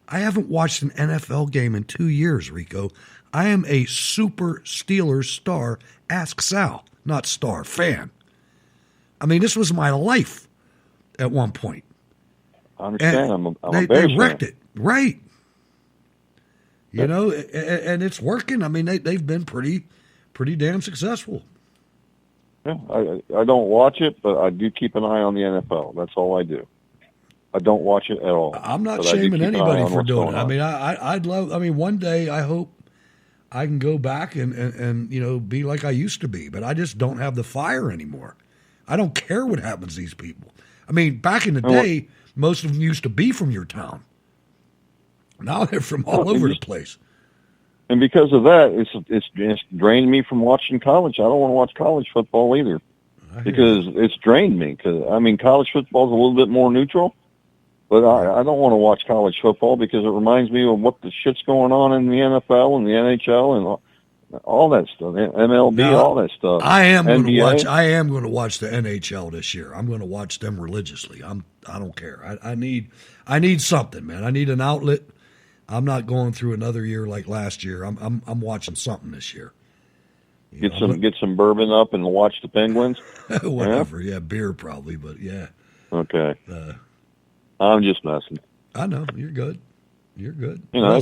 I haven't watched an NFL game in 2 years, Rico. I am a super Steelers star, ask Sal, not star, fan. I mean, this was my life at one point. I understand. They wrecked it, right? You know, and it's working. I mean, they've been pretty damn successful. Yeah, I don't watch it, but I do keep an eye on the NFL. That's all I do. I don't watch it at all. I'm not shaming anybody for doing it. I mean, I'd love. I mean, one day I hope I can go back and you know be like I used to be, but I just don't have the fire anymore. I don't care what happens to these people. I mean, back in the day, most of them used to be from your town. Now they're from all over the place. And because of that, it's drained me from watching college. I don't want to watch college football either because it's drained me. Because I mean, college football is a little bit more neutral, but I don't want to watch college football because it reminds me of what the shit's going on in the NFL and the NHL and all that stuff, MLB, all that stuff. I am going to watch the NHL this year. I'm going to watch them religiously. I don't care. I need something, man. I need an outlet. I'm not going through another year like last year. I'm watching something this year. Get some bourbon up and watch the Penguins. Whatever, yeah, beer probably, but yeah. Okay. I'm just messing. I know you're good. You're good. You know,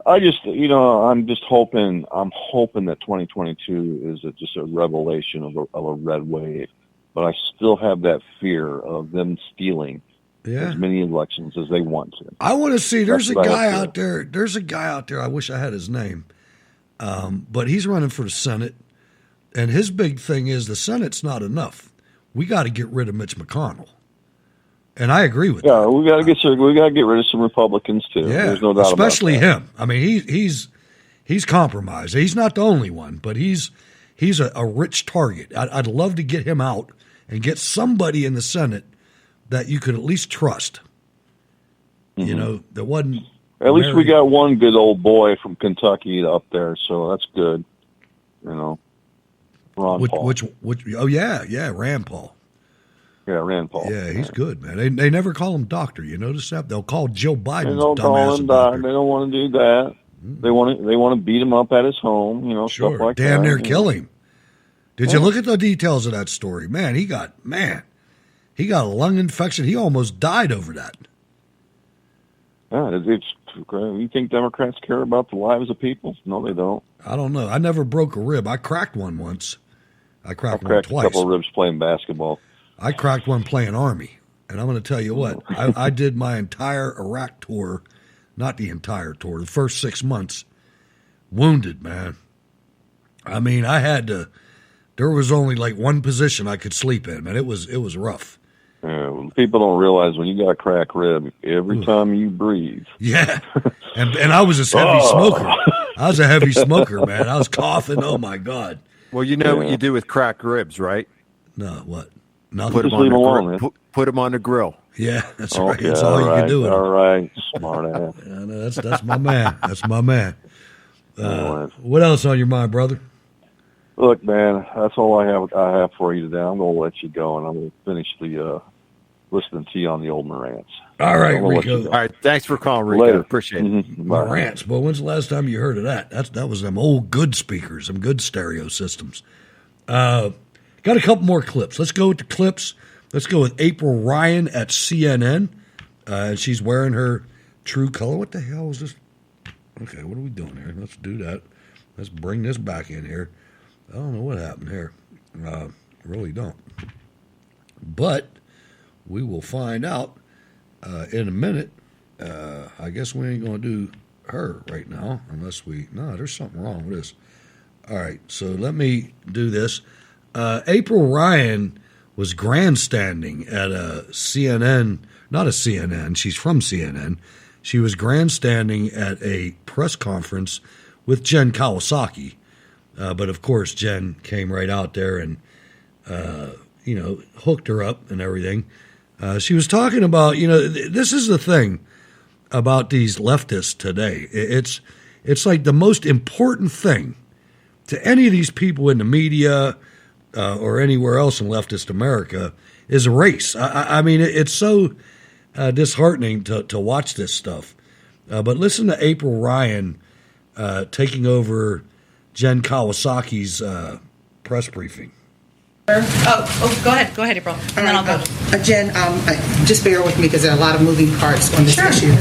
I just, I'm hoping that 2022 is just a revelation of a red wave. But I still have that fear of them stealing as many elections as they want to. I want to see. There's a guy out there. There's a guy out there. I wish I had his name, but he's running for the Senate, and his big thing is the Senate's not enough. We got to get rid of Mitch McConnell, and I agree with that. Yeah, we got to get rid of some Republicans too. Yeah, there's no doubt especially about that. him. I mean, he's compromised. He's not the only one, but he's a rich target. I'd love to get him out and get somebody in the Senate that you could at least trust. Mm-hmm. That wasn't. At least we got one good old boy from Kentucky up there, so that's good. Ron Paul. Which? Oh yeah, Rand Paul. Yeah, Rand Paul. Yeah, he's good, man. They never call him doctor. You notice that? They'll call Joe Biden. They don't call him doctor. They don't want to do that. They want to beat him up at his home. Stuff like that. Damn near kill him. Did you look at the details of that story? Man, he got a lung infection. He almost died over that. Yeah, it's you think Democrats care about the lives of people? No, they don't. I don't know. I never broke a rib. I cracked one once. I cracked one twice. A couple of ribs playing basketball. I cracked one playing Army. And I'm going to tell you what, I did my entire Iraq tour, not the entire tour, the first 6 months, wounded, man. I mean, there was only like one position I could sleep in, man. It was rough. People don't realize when you got a cracked rib, every time you breathe. Yeah. And I was a heavy smoker. I was a heavy smoker, man. I was coughing. Oh, my God. Well, you know what you do with cracked ribs, right? No, what? Nothing. Put them on the grill. Yeah, that's right. That's all you can do with all right, smart ass. Yeah, that's my man. That's my man. What else on your mind, brother? Look, man, that's all I have for you today. I'm going to let you go, and I'm going to finish the listening to you on the old Morants. All right, Rico. All right, thanks for calling, Rico. Later. Appreciate it. Mm-hmm. Morants. But when's the last time you heard of that? That was them old good speakers, them good stereo systems. Got a couple more clips. Let's go with the clips. Let's go with April Ryan at CNN. She's wearing her true color. What the hell is this? Okay, what are we doing here? Let's do that. Let's bring this back in here. I don't know what happened here. Really don't. But we will find out in a minute. I guess we ain't going to do her right now unless no, there's something wrong with this. All right, so let me do this. April Ryan was grandstanding at a CNN, not a CNN, she's from CNN. She was grandstanding at a press conference with Jen Kawasaki. But of course, Jen came right out there and, hooked her up and everything. She was talking about, this is the thing about these leftists today. It's like the most important thing to any of these people in the media or anywhere else in leftist America is race. I mean, it's so disheartening to watch this stuff. But listen to April Ryan taking over Jen Kawasaki's press briefing. Go ahead, April, and then I'll go. Jen, just bear with me because there are a lot of moving parts on this issue.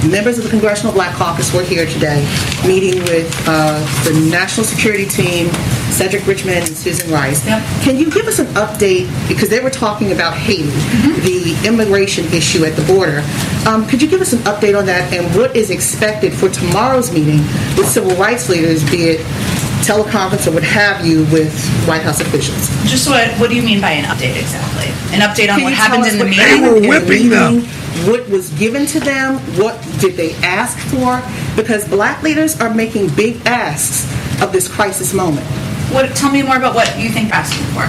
Members of the Congressional Black Caucus were here today meeting with the National Security Team, Cedric Richmond and Susan Rice. Yep. Can you give us an update, because they were talking about Haiti, the immigration issue at the border. Could you give us an update on that and what is expected for tomorrow's meeting with civil rights leaders, be it teleconference or what have you, with White House officials? Just what do you mean by an update exactly? An update on what happened in the meeting? They were whipping them. What was given to them? What did they ask for? Because black leaders are making big asks of this crisis moment. Tell me more about what you think they're asking for.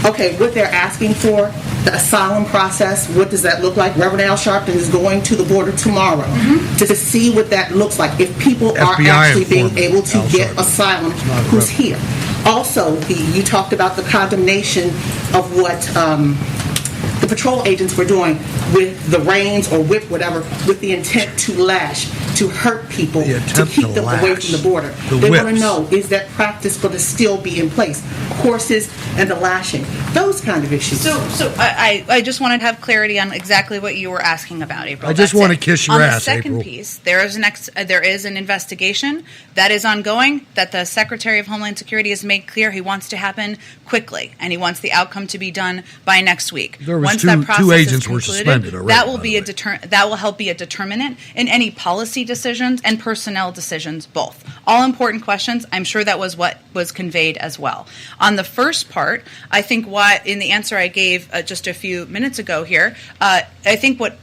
Okay, what they're asking for, the asylum process, what does that look like? Reverend Al Sharpton is going to the border tomorrow to see what that looks like. If people are actually being able to get asylum, who's here. Also, you talked about the condemnation of what the patrol agents were doing. with the reins or whip, whatever, with the intent to lash, to hurt people, to keep them away from the border. They want to know, is that practice going to still be in place? Courses and the lashing, those kind of issues. So I just wanted to have clarity on exactly what you were asking about, April. I just want to kiss your ass, April. On the second April. piece, there is an investigation that is ongoing that the Secretary of Homeland Security has made clear he wants to happen quickly, and he wants the outcome to be done by next week. There was Once two that process agents is were concluded, suspended already, that will be that will help be a determinant in any policy decisions and personnel decisions, both. All important questions. I'm sure that was what was conveyed as well. On the first part, I think in the answer I gave just a few minutes ago here, I think what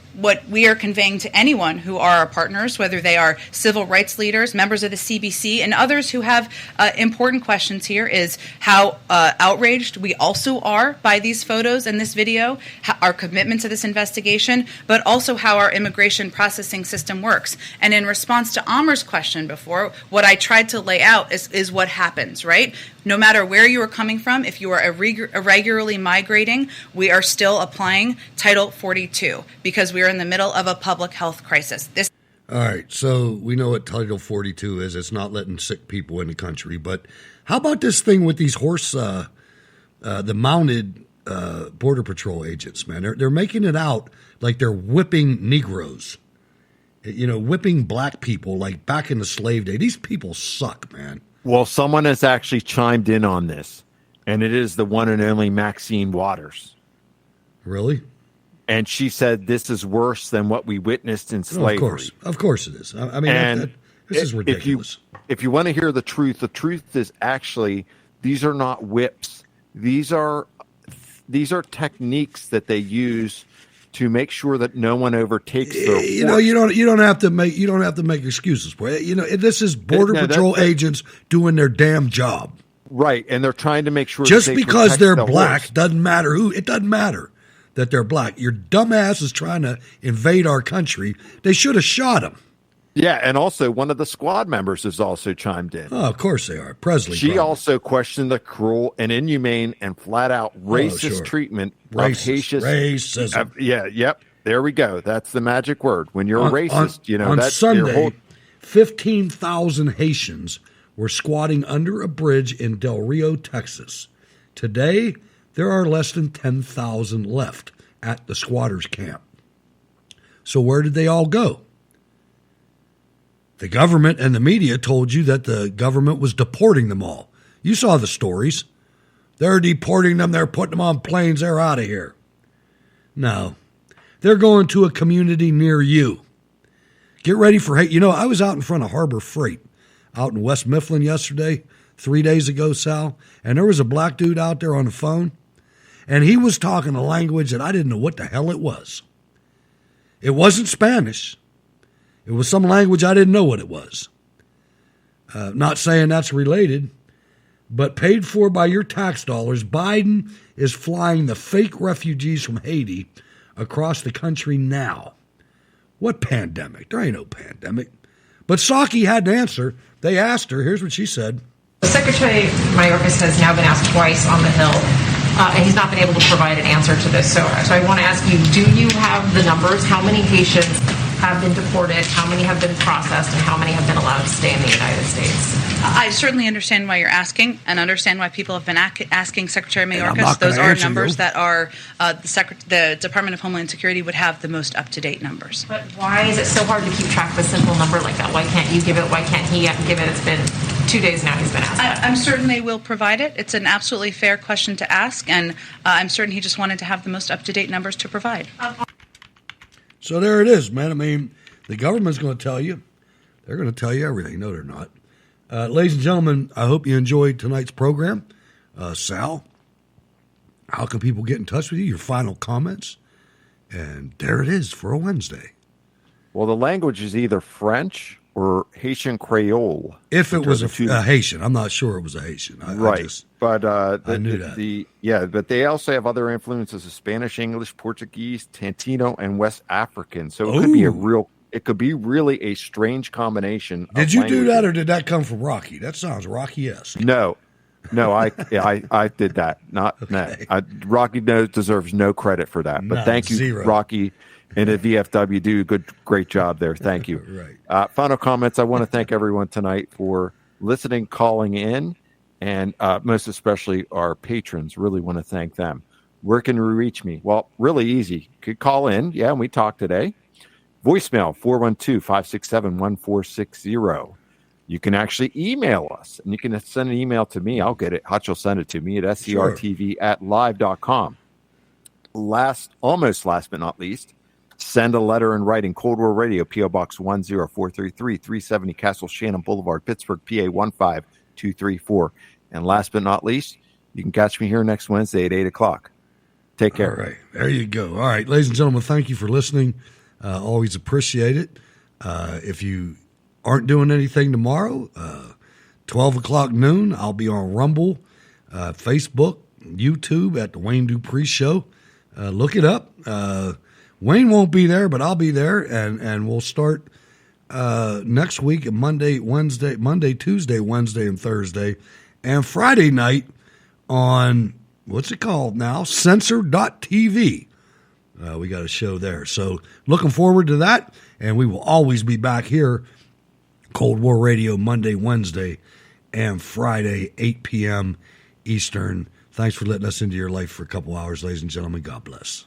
we are conveying to anyone who are our partners, whether they are civil rights leaders, members of the CBC, and others who have important questions here, is how outraged we also are by these photos and this video, our commitment to this investigation, but also how our immigration processing system works. And in response to Amar's question before, what I tried to lay out is what happens, right? No matter where you are coming from, if you are irregularly migrating, we are still applying Title 42 because we are in the middle of a public health crisis. All right, so we know what Title 42 is. It's not letting sick people in the country. But how about this thing with these the mounted Border Patrol agents, man? They're making it out like they're whipping Negroes, whipping black people like back in the slave day. These people suck, man. Well, someone has actually chimed in on this, and it is the one and only Maxine Waters. Really? And she said this is worse than what we witnessed in slavery. Of course it is. I mean, this is ridiculous. If you want to hear the truth is actually these are not whips. These are techniques that they use to make sure that no one overtakes their horse. You don't have to make excuses for it. This is Border Patrol agents doing their damn job. Right, and they're trying to make sure just that they because they're the black horse. Doesn't matter who. It doesn't matter that they're black. Your dumbass is trying to invade our country. They should have shot him. Yeah, and also one of the squad members has also chimed in. Oh, of course they are. Presley. She probably. also questioned the cruel and inhumane and flat-out racist treatment of Haitians. Racism. Yep. There we go. That's the magic word. When you're racist, on that's Sunday, 15,000 Haitians were squatting under a bridge in Del Rio, Texas. Today, there are less than 10,000 left at the squatters' camp. So where did they all go? The government and the media told you that the government was deporting them all. You saw the stories. They're deporting them. They're putting them on planes. They're out of here. No. They're going to a community near you. Get ready for hate. I was out in front of Harbor Freight out in West Mifflin yesterday, 3 days ago, Sal, and there was a black dude out there on the phone, and he was talking a language that I didn't know what the hell it was. It wasn't Spanish. It was some language I didn't know what it was. Not saying that's related, but paid for by your tax dollars, Biden is flying the fake refugees from Haiti across the country now. What pandemic? There ain't no pandemic. But Psaki had an answer. They asked her. Here's what she said. Secretary Mayorkas has now been asked twice on the Hill, and he's not been able to provide an answer to this. So I want to ask you, do you have the numbers? How many Haitians have been deported, how many have been processed, and how many have been allowed to stay in the United States? I certainly understand why you're asking, and understand why people have been asking Secretary Mayorkas. Those are numbers that are the Department of Homeland Security would have the most up-to-date numbers. But why is it so hard to keep track of a simple number like that? Why can't you give it? Why can't he give it? It's been 2 days now he's been asked. I'm certain they will provide it. It's an absolutely fair question to ask, and I'm certain he just wanted to have the most up-to-date numbers to provide. So there it is, man. I mean, the government's going to tell you. They're going to tell you everything. No, they're not. Ladies and gentlemen, I hope you enjoyed tonight's program. Sal, how can people get in touch with you? Your final comments? And there it is for a Wednesday. Well, the language is either French or Haitian Creole. If it was a Haitian. I'm not sure it was a Haitian. I knew that. But they also have other influences of Spanish, English, Portuguese, Tantino, and West African. So it could be really a strange combination. Did you do that, or did that come from Rocky? That sounds Rocky-esque. No, No, I did that. Rocky deserves no credit for that. But thank you, zero. Rocky, and the VFW do a great job there. Thank you. Right. Final comments. I want to thank everyone tonight for listening, calling in, and most especially our patrons. Really want to thank them. Where can you reach me? Well, really easy. You could call in. Yeah, and we talked today. Voicemail 412-567-1460. You can actually email us, and you can send an email to me. I'll get it. Hutch will send it to me at scrtv@live.com. Almost last but not least, send a letter in writing. Cold War Radio, P.O. Box 10433, 370 Castle Shannon Boulevard, Pittsburgh, PA 15234. And last but not least, you can catch me here next Wednesday at 8 o'clock. Take care. All right. There you go. All right, ladies and gentlemen, thank you for listening. Always appreciate it. If you aren't doing anything tomorrow, 12 o'clock noon, I'll be on Rumble, Facebook, YouTube at the Wayne Dupree Show. Look it up. Wayne won't be there, but I'll be there, and we'll start next week at Monday, Tuesday, Wednesday, and Thursday, and Friday night on, what's it called now? Censor.tv. We got a show there. So looking forward to that, and we will always be back here, Cold War Radio, Monday, Wednesday, and Friday, 8 p.m. Eastern. Thanks for letting us into your life for a couple hours, ladies and gentlemen. God bless.